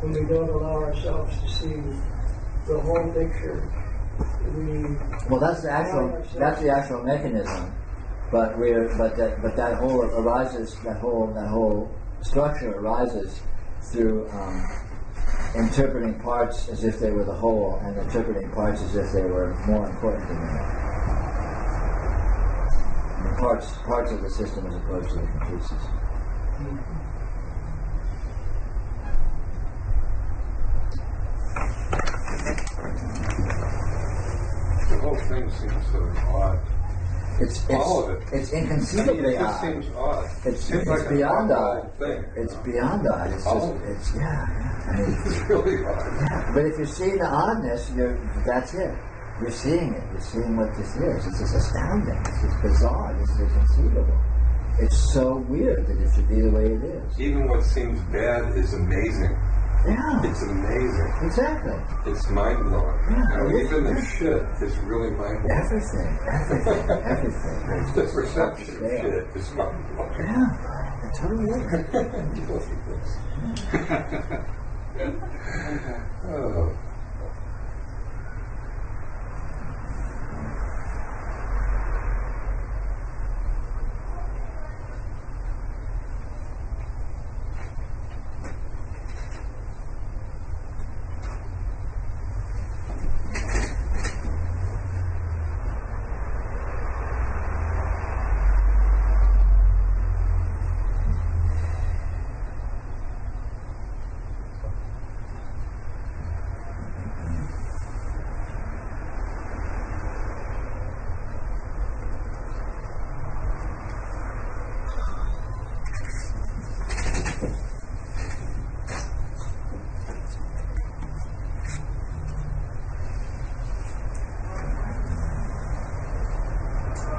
When we don't allow ourselves to see the whole picture, well, that's the actual mechanism. But that whole arises. That whole structure arises through interpreting parts as if they were the whole, and interpreting parts as if they were more important than the whole. Parts of the system as opposed to the complete system. The whole thing seems so odd. All of it. It's inconceivably it just odd. Seems odd. It's like beyond odd. Thing, it's beyond odd. It's just it's it's really odd. Yeah. But if you see the oddness, that's it. You're seeing it. You're seeing what this is. It's just astounding. It's just bizarre. It's inconceivable. It's so weird that it should be the way it is. Even what seems bad is amazing. Yeah. It's amazing. Exactly. It's mind blowing. Yeah. Even the shit is really mind blowing. Everything. It's the perception of shit is mind blowing. Yeah. It totally is. Oh.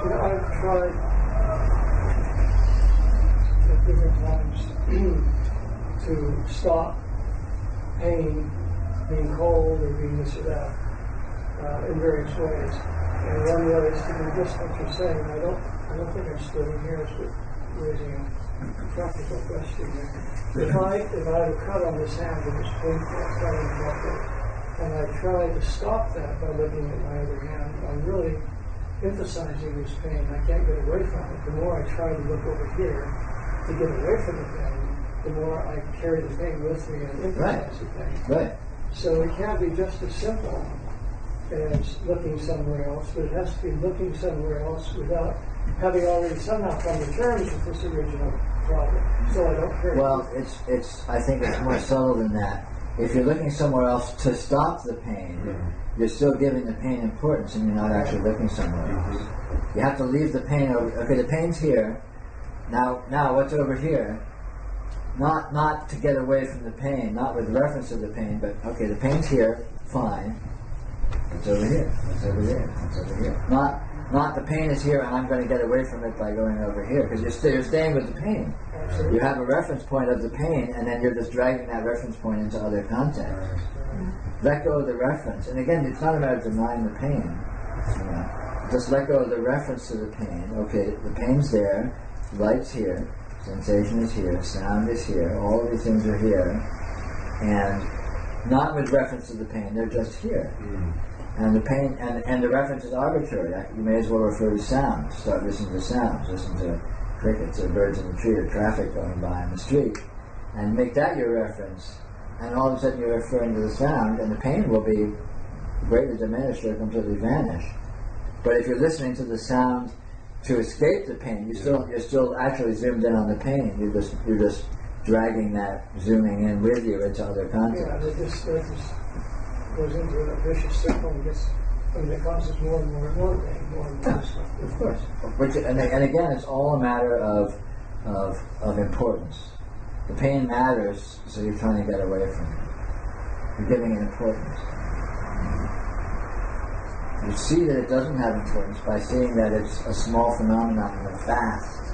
I've tried at different times to stop pain, being cold or being this or that, in various ways. And one way is to do just what you're saying. I don't think I'm splitting hairs with raising a practical question here. If I had a cut on this hand that was painful, I cut on the knuckle, and I tried to stop that by looking at my other hand, I'm really emphasizing this pain. I can't get away from it. The more I try to look over here to get away from the pain, the more I carry the pain with me and emphasize the pain. Right. So it can't be just as simple as looking somewhere else, but it has to be looking somewhere else without having already somehow come to terms with this original problem. So I don't care. Well, I think it's more subtle than that. If you're looking somewhere else to stop the pain, you're still giving the pain importance and you're not actually looking somewhere else. You have to leave the pain over. Okay, the pain's here. Now what's over here? Not to get away from the pain, not with reference to the pain, but okay, the pain's here, fine. It's over here. It's over there. It's over here. Not the pain is here and I'm going to get away from it by going over here, because you're staying with the pain. Absolutely. You have a reference point of the pain, and then you're just dragging that reference point into other contexts. Let go of the reference, and again, it's not a matter of denying the pain. You know, just let go of the reference to the pain. Okay, the pain's there, light's here, sensation is here, sound is here, all of these things are here, and not with reference to the pain. They're just here. And the pain and the reference is arbitrary. You may as well refer to sound. Start listening to sounds. Listen to crickets or birds in the tree or traffic going by on the street, and make that your reference. And all of a sudden you're referring to the sound, and the pain will be greatly diminished or completely vanish. But if you're listening to the sound to escape the pain, you're still actually zoomed in on the pain. You're just dragging that zooming in with you into other contexts. Yeah, that just goes into a vicious circle and it causes more and more pain, more and more stuff. Of course. And again, it's all a matter of importance. The pain matters, so you're trying to get away from it. You're giving it importance. You see that it doesn't have importance by seeing that it's a small phenomenon in a vast,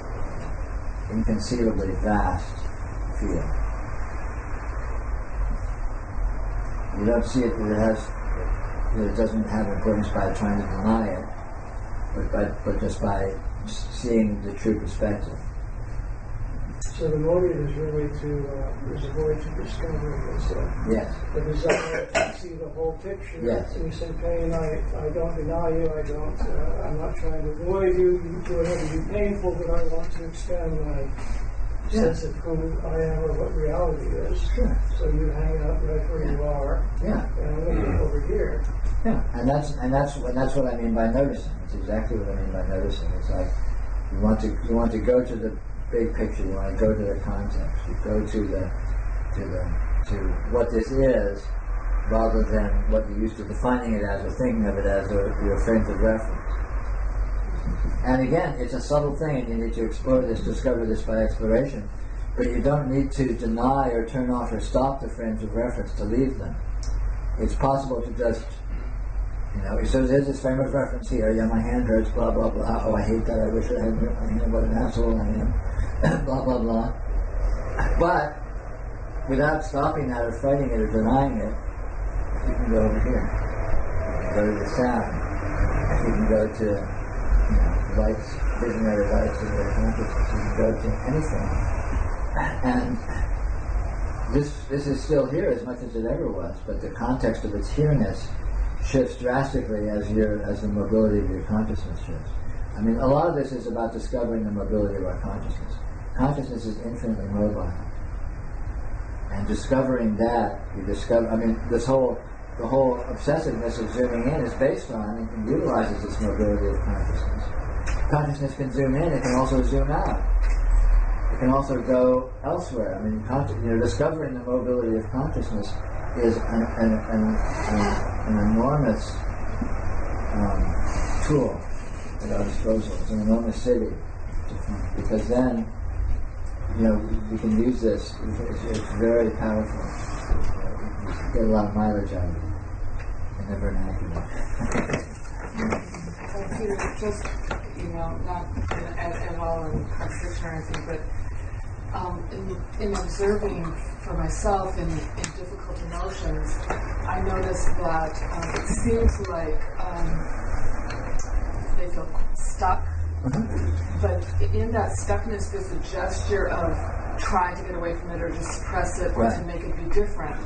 inconceivably vast field. You don't see it that it doesn't have importance by trying to deny it, but just by seeing the true perspective. So the motive is really is a void to discovery. Yes. The desire to see the whole picture. Yes. And you say, pain, I don't deny you, I'm not trying to avoid you, whatever be painful, but I want to expand my sense of who I am or what reality is. Sure. So you hang out right where you are. Yeah. And I'm looking over here. Yeah. And that's what I mean by noticing. It's exactly what I mean by noticing. It's like you want to go to the big picture. You want to go to the context. You go to what this is, rather than what you're used to defining it as or thinking of it as your frames of reference. And again, it's a subtle thing, and you need to explore this, discover this by exploration. But you don't need to deny or turn off or stop the frames of reference to leave them. It's possible to just, so there's this frame of reference here. Yeah, my hand hurts. Blah blah blah. Oh, I hate that. I wish I hadn't hurt my hand. What an asshole I am. Blah blah blah. But without stopping that or fighting it or denying it, you can go over here. You can go to the sound. You can go to, lights, visionary lights of your consciousness. You can go to anything. And this is still here as much as it ever was, but the context of its here-ness shifts drastically as the mobility of your consciousness shifts. I mean, a lot of this is about discovering the mobility of our consciousness. Consciousness is infinitely mobile. And discovering that, the whole obsessiveness of zooming in is based on and utilizes this mobility of consciousness. Consciousness can zoom in, it can also zoom out. It can also go elsewhere. I mean, discovering the mobility of consciousness is an enormous tool at our disposal. It's an enormous city to find, because then, we can use this. It's very powerful. You get a lot of mileage out of it in the vernacular. Just, not at all in contradiction or anything, but in observing for myself in difficult emotions, I noticed that it seems like they feel stuck. But in that stuckness, there's a gesture of trying to get away from it or just suppress it or to make it be different.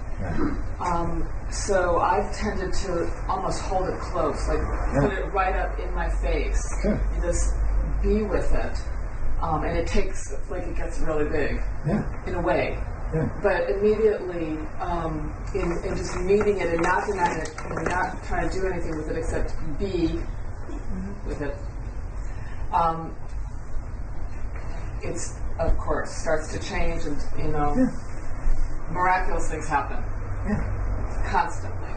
So I've tended to almost hold it close, like put it right up in my face and just be with it. And it takes, it gets really big in a way. But immediately, in just meeting it and not denying it, and not trying to do anything with it except be with it, it's, of course, starts to change, and miraculous things happen constantly,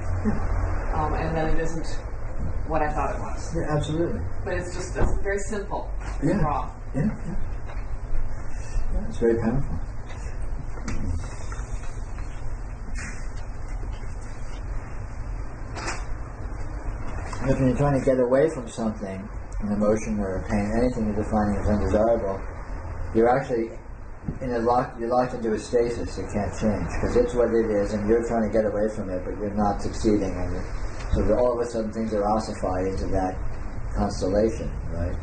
and then it isn't what I thought it was. Yeah, absolutely. But it's very simple, raw. Yeah, it's very powerful. If you're trying to get away from something, an emotion or pain, anything you're defining as undesirable, you're actually you're locked into a stasis that can't change, because it's what it is, and you're trying to get away from it, but you're not succeeding, and so that all of a sudden things are ossified into that constellation, right?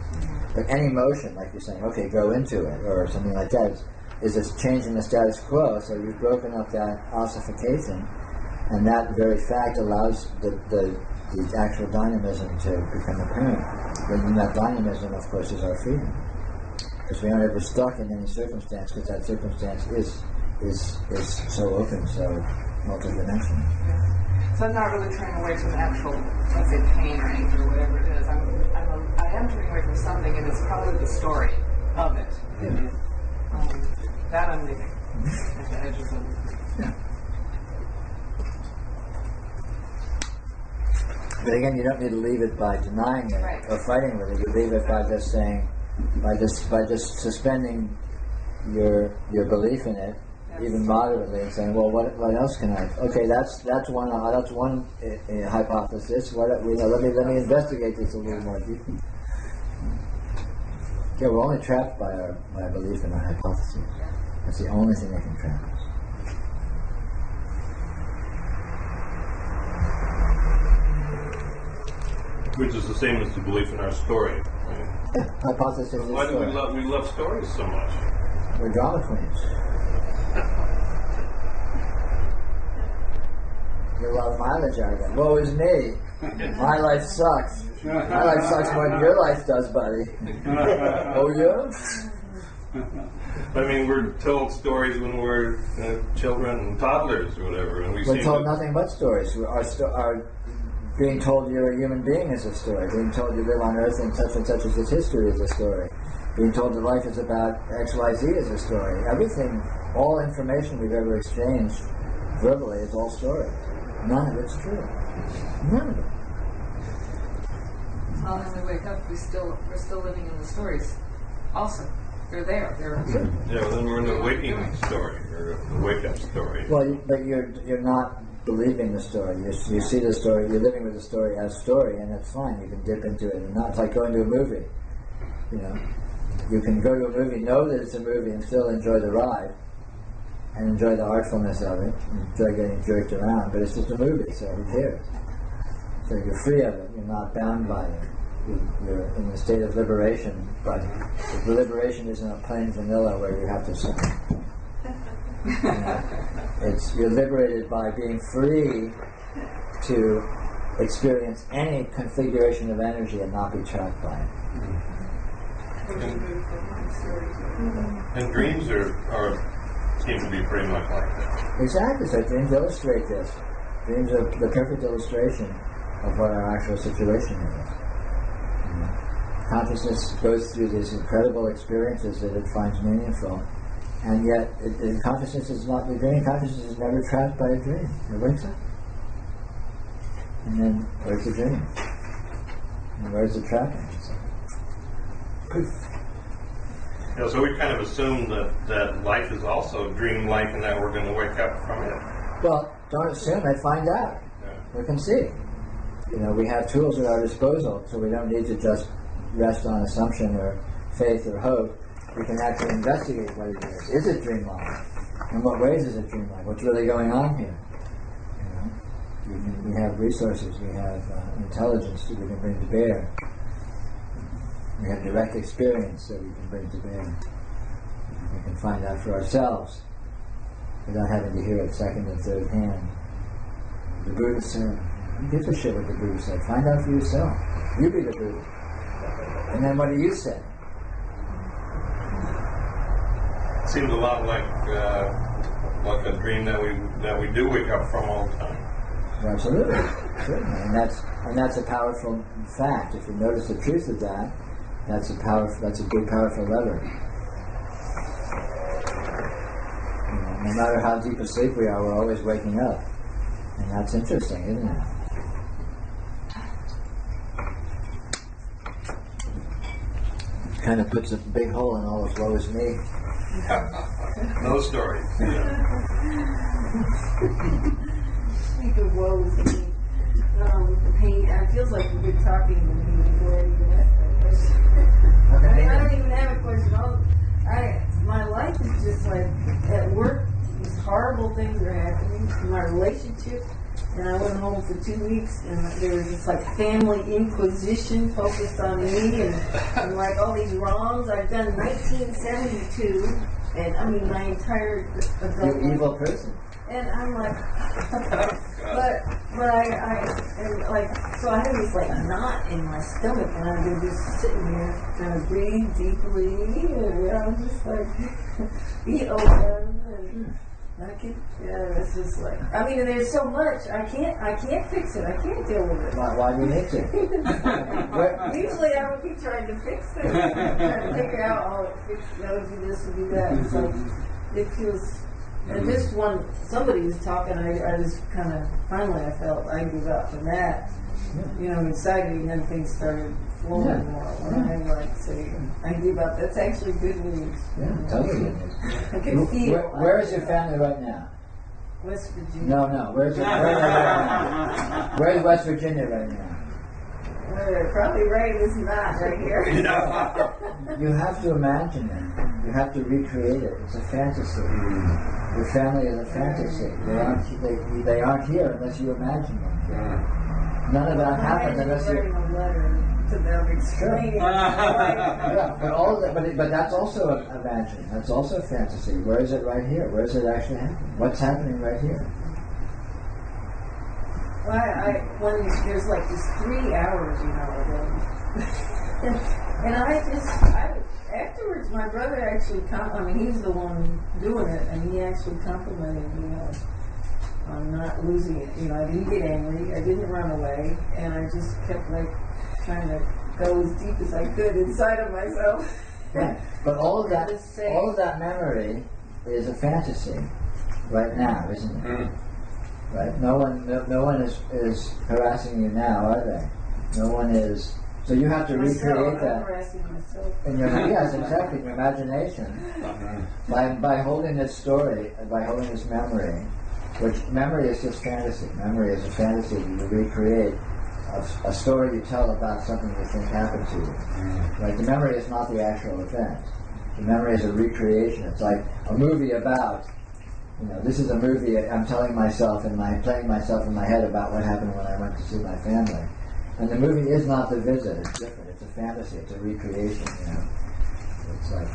But any motion, like you're saying, okay, go into it, or something like that, is this change in the status quo. So you've broken up that ossification, and that very fact allows the actual dynamism to become apparent. Then that dynamism, of course, is our freedom. Because we aren't ever stuck in any circumstance, because that circumstance is so open, so multidimensional. So I'm not really turning away from the actual, let's say, pain or anger or whatever it is. I am turning away from something, and it's probably the story of it. That I'm leaving at the edges of it. But again, you don't need to leave it by denying it or fighting with it. You leave it by just saying, by just suspending your belief in it, even moderately, and saying, well, what else can I? Okay, that's one hypothesis. Let me investigate this a little more deeply. Yeah, we're only trapped by our belief in our hypothesis. That's the only thing that can trap us. Which is the same as the belief in our story. Yeah, hypothesis is Why do story. we love stories so much? We're drama queens. Get a lot of mileage out of that. Woe is me. My life sucks. My life sucks more than your life does, buddy. Oh, yeah? I mean, we're told stories when we're children and toddlers or whatever, and we're told nothing but stories. Our being told you're a human being is a story. Being told you live on Earth and such as its history is a story. Being told that life is about XYZ is a story. Everything, all information we've ever exchanged verbally is all story. None of it's true. None of it. Well, when we wake up, we're still living in the stories. Also, they're there. Yeah, well, then we're in the waking story or the wake-up story. Well, but you're not believing the story. You see the story. You're living with the story as story, and that's fine. You can dip into it and not. It's like going to a movie. You can go to a movie, know that it's a movie, and still enjoy the ride. and enjoy the artfulness of it, enjoy getting jerked around, but it's just a movie, so who cares? So you're free of it, you're not bound by it. You're in a state of liberation, but the liberation isn't a plain vanilla where you have to you're liberated by being free to experience any configuration of energy and not be trapped by it. And dreams seem to be pretty much like that. Exactly, so dreams illustrate this. Dreams are the perfect illustration of what our actual situation is. Consciousness goes through these incredible experiences that it finds meaningful, and yet consciousness is not the dream. Consciousness is never trapped by a dream. It wakes up. And then where's the dream? And where's the trapping? So we kind of assume that life is also dreamlike and that we're going to wake up from it. Well, don't assume it, find out. We can see. We have tools at our disposal, so we don't need to just rest on assumption or faith or hope. We can actually investigate what it is. Is it dreamlike? In what ways is it dreamlike? What's really going on here? We have resources, we have intelligence that we can bring to bear. We have direct experience that we can bring to bear. We can find out for ourselves without having to hear it second and third hand. The Buddha said, who gives a shit what the Buddha said? Find out for yourself. You be the Buddha. And then what do you say? Seems a lot like a dream that we do wake up from all the time. Absolutely, certainly, and that's a powerful fact. If you notice the truth of that, that's a big, powerful lever. No matter how deep asleep we are, we're always waking up, and that's interesting, isn't it? Kind of puts a big hole in all of woe is me. No stories. Speak of woes me, with the pain, it feels like you've been talking to me before I even asked that question. I don't even have a question. My life is just like, at work, these horrible things are happening in my relationship, and I went home for 2 weeks, and there was this like family inquisition focused on me, and like all these wrongs. I've done 1972, and I mean my entire adult You life. evil person. And I'm like, but I like, so I have this like knot in my stomach, and I've been just sitting here trying to breathe deeply, and I'm just like, eat open, and I can, it's just like, I mean, and there's so much, I can't fix it, I can't deal with it. Why do you need to? Usually I would be trying to fix things, trying to figure out, that would do this and do that, and so it feels. And just when somebody was talking, I just kind of, finally I felt I gave up from that. Excited, and then things started flowing more. When I like say, I give up, that's actually good news. Yeah, totally good news. I can feel. Where is your family right now? West Virginia. No. Where's West Virginia right now? Probably right is not right here. You have to imagine it. You have to recreate it. It's a fantasy. Your family is a fantasy. They aren't here unless you imagine them. None of that happens unless you. Writing a letter to them explaining. Yeah, but all of that. But that's also imagining. That's also fantasy. Where is it right here? Where is it actually happening? What's happening right here? When there's like this 3 hours, and afterwards, my brother actually, he's the one doing it, and he actually complimented me on not losing it. I didn't get angry, I didn't run away, and I just kept trying to go as deep as I could inside of myself. Right. But all of that memory is a fantasy right now, isn't it? Mm. Right? No one is harassing you now, are they? No one is. So you have to recreate that. In your yes, exactly, in your imagination. By holding this story, by holding this memory, which memory is just fantasy. Memory is a fantasy you recreate. A story you tell about something you think happened to you. Right? The memory is not the actual event. The memory is a recreation. It's like a movie about This is a movie I'm telling myself and playing myself in my head about what happened when I went to see my family. And the movie is not the visit. It's different. It's a fantasy. It's a recreation. It's like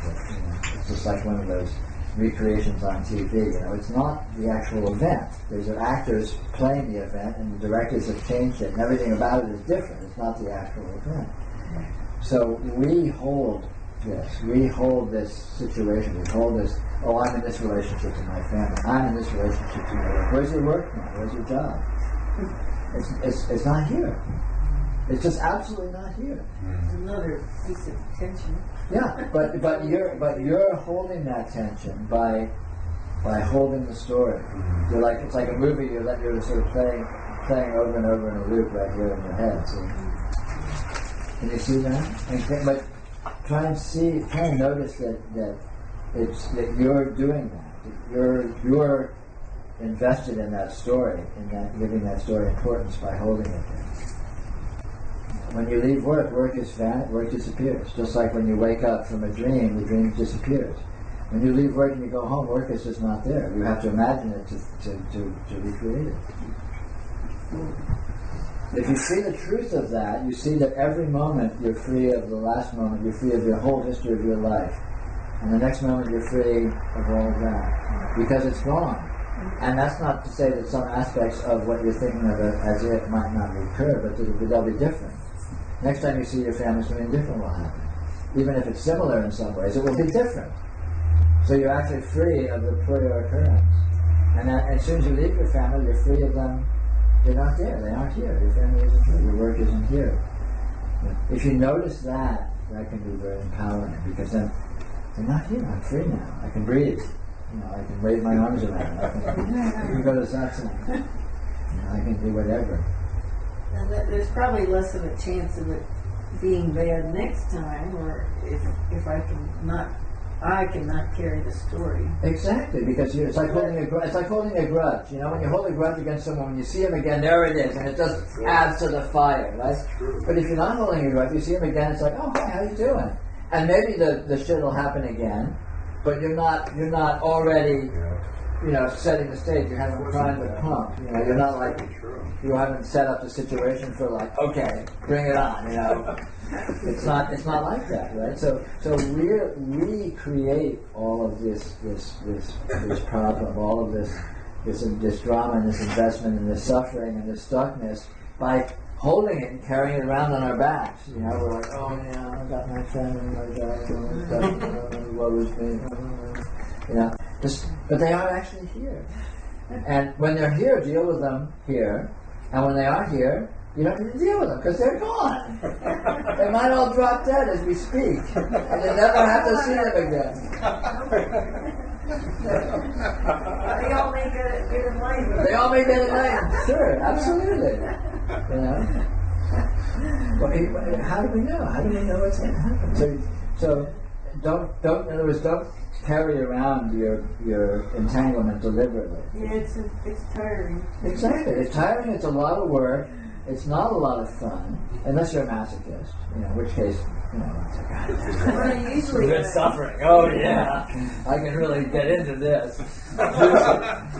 it's just like one of those recreations on TV. It's not the actual event. There's actors playing the event, and the directors have changed it, and everything about it is different. It's not the actual event. So we hold this. We hold this situation. We hold this. Oh, I'm in this relationship to my family. I'm in this relationship to my work. Where's your work now? Where's your job? It's not here. It's just absolutely not here. It's another piece of tension. Yeah, but you're holding that tension by holding the story. It's like a movie you're sort of playing over and over in a loop right here in your head. So, can you see that? But try and notice that you're doing that. You're invested in that story, giving that story importance by holding it there. When you leave work, work disappears. Just like when you wake up from a dream, the dream disappears. When you leave work and you go home, work is just not there. You have to imagine it to recreate it. If you see the truth of that, you see that every moment you're free of the last moment, you're free of your whole history of your life. And the next moment you're free of all of that. Because it's gone. And that's not to say that some aspects of what you're thinking of as it might not recur, but they'll be different. Next time you see your family, something different will happen. Even if it's similar in some ways, it will be different. So you're actually free of the prior occurrence. And as soon as you leave your family, you're free of them. They're not there. They aren't here. Your family isn't here. Your work isn't here. If you notice that can be very empowering, because then they're not here. I'm free now. I can breathe. I can wave my arms around. I can go to satsang. I can do whatever. And there's probably less of a chance of it being bad next time, or if I cannot carry the story. Exactly, because it's like holding a grudge. When you hold a grudge against someone, when you see him again, there it is, and it just adds to the fire, right? But if you're not holding a grudge, you see him again, it's like, oh, hi, how you doing? And maybe the shit will happen again, but you're not already, setting the stage. You haven't primed the pump. You're not like, you haven't set up the situation for like, okay, bring it on. It's not like that, right? So we create all of this problem, all of this drama and this investment and this suffering and this stuckness by holding it and carrying it around on our backs. We're like, oh yeah, I got my family, my job, what was me, but they are actually here. And when they're here, deal with them here. And when they are here, you don't need to deal with them because they're gone. They might all drop dead as we speak, and you never have to see them again. They all make it enlightened. They all make it enlightened. Sure, absolutely. But how do we know? How do we know what's going to happen? So don't. In other words, don't carry around your entanglement deliberately. Yeah, it's tiring. Exactly, it's tiring. It's a lot of work. It's not a lot of fun, unless you're a masochist. In which case, it's Usually good suffering. Oh yeah, I can really get into this.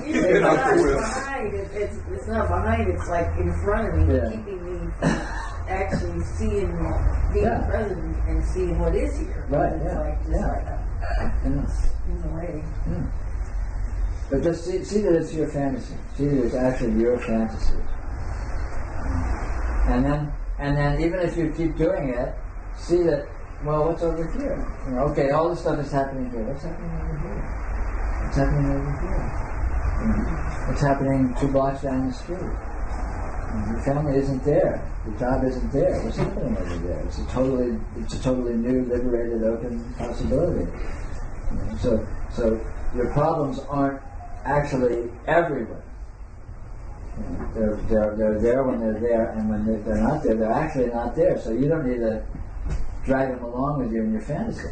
Usually it's not behind. It's not behind. It's like in front of me, keeping me from actually seeing, being present and seeing what is here. Right. It's in the way. Yeah. But just see that it's your fantasy. See that it's actually your fantasy. And then even if you keep doing it, see that, well, what's over here? Okay, all this stuff is happening here. What's happening over here? What's happening over here? What's happening 2 blocks down the street? Your family isn't there. Your job isn't there. What's happening over there? It's a totally new, liberated, open possibility. So your problems aren't actually everywhere. They're there when they're there, and when they're not there, they're actually not there. So you don't need to drag them along with you in your fantasy.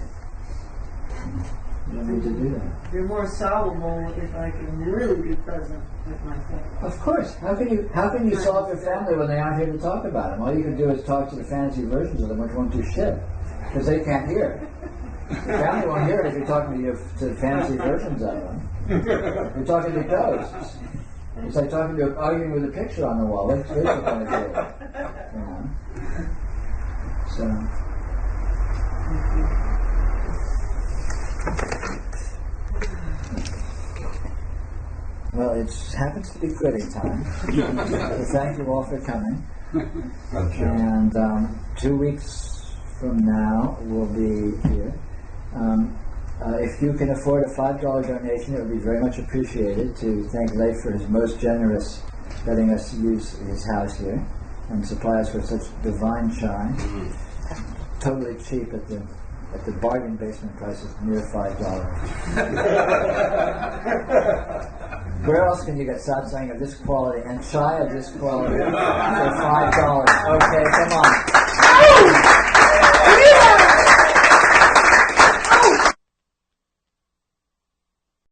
You don't need to do that. They're more solvable if I can really be present with my family. Of course. How can you solve your family when they aren't here to talk about them? All you can do is talk to the fantasy versions of them, which won't do shit, because they can't hear. The family won't hear it if you're talking to fancy versions of them. You're talking to ghosts. It's like arguing with a picture on the wall. Which is going to do? You know? So. Well, it happens to be quitting time. So thank you all for coming. Thank you. And 2 weeks from now, we'll be here. If you can afford a $5 donation, it would be very much appreciated to thank Leif for his most generous letting us use his house here and supply us with such divine chai. Totally cheap at the bargain basement price is near $5. Where else can you get satsang of this quality and chai of this quality for $5? Okay, come on.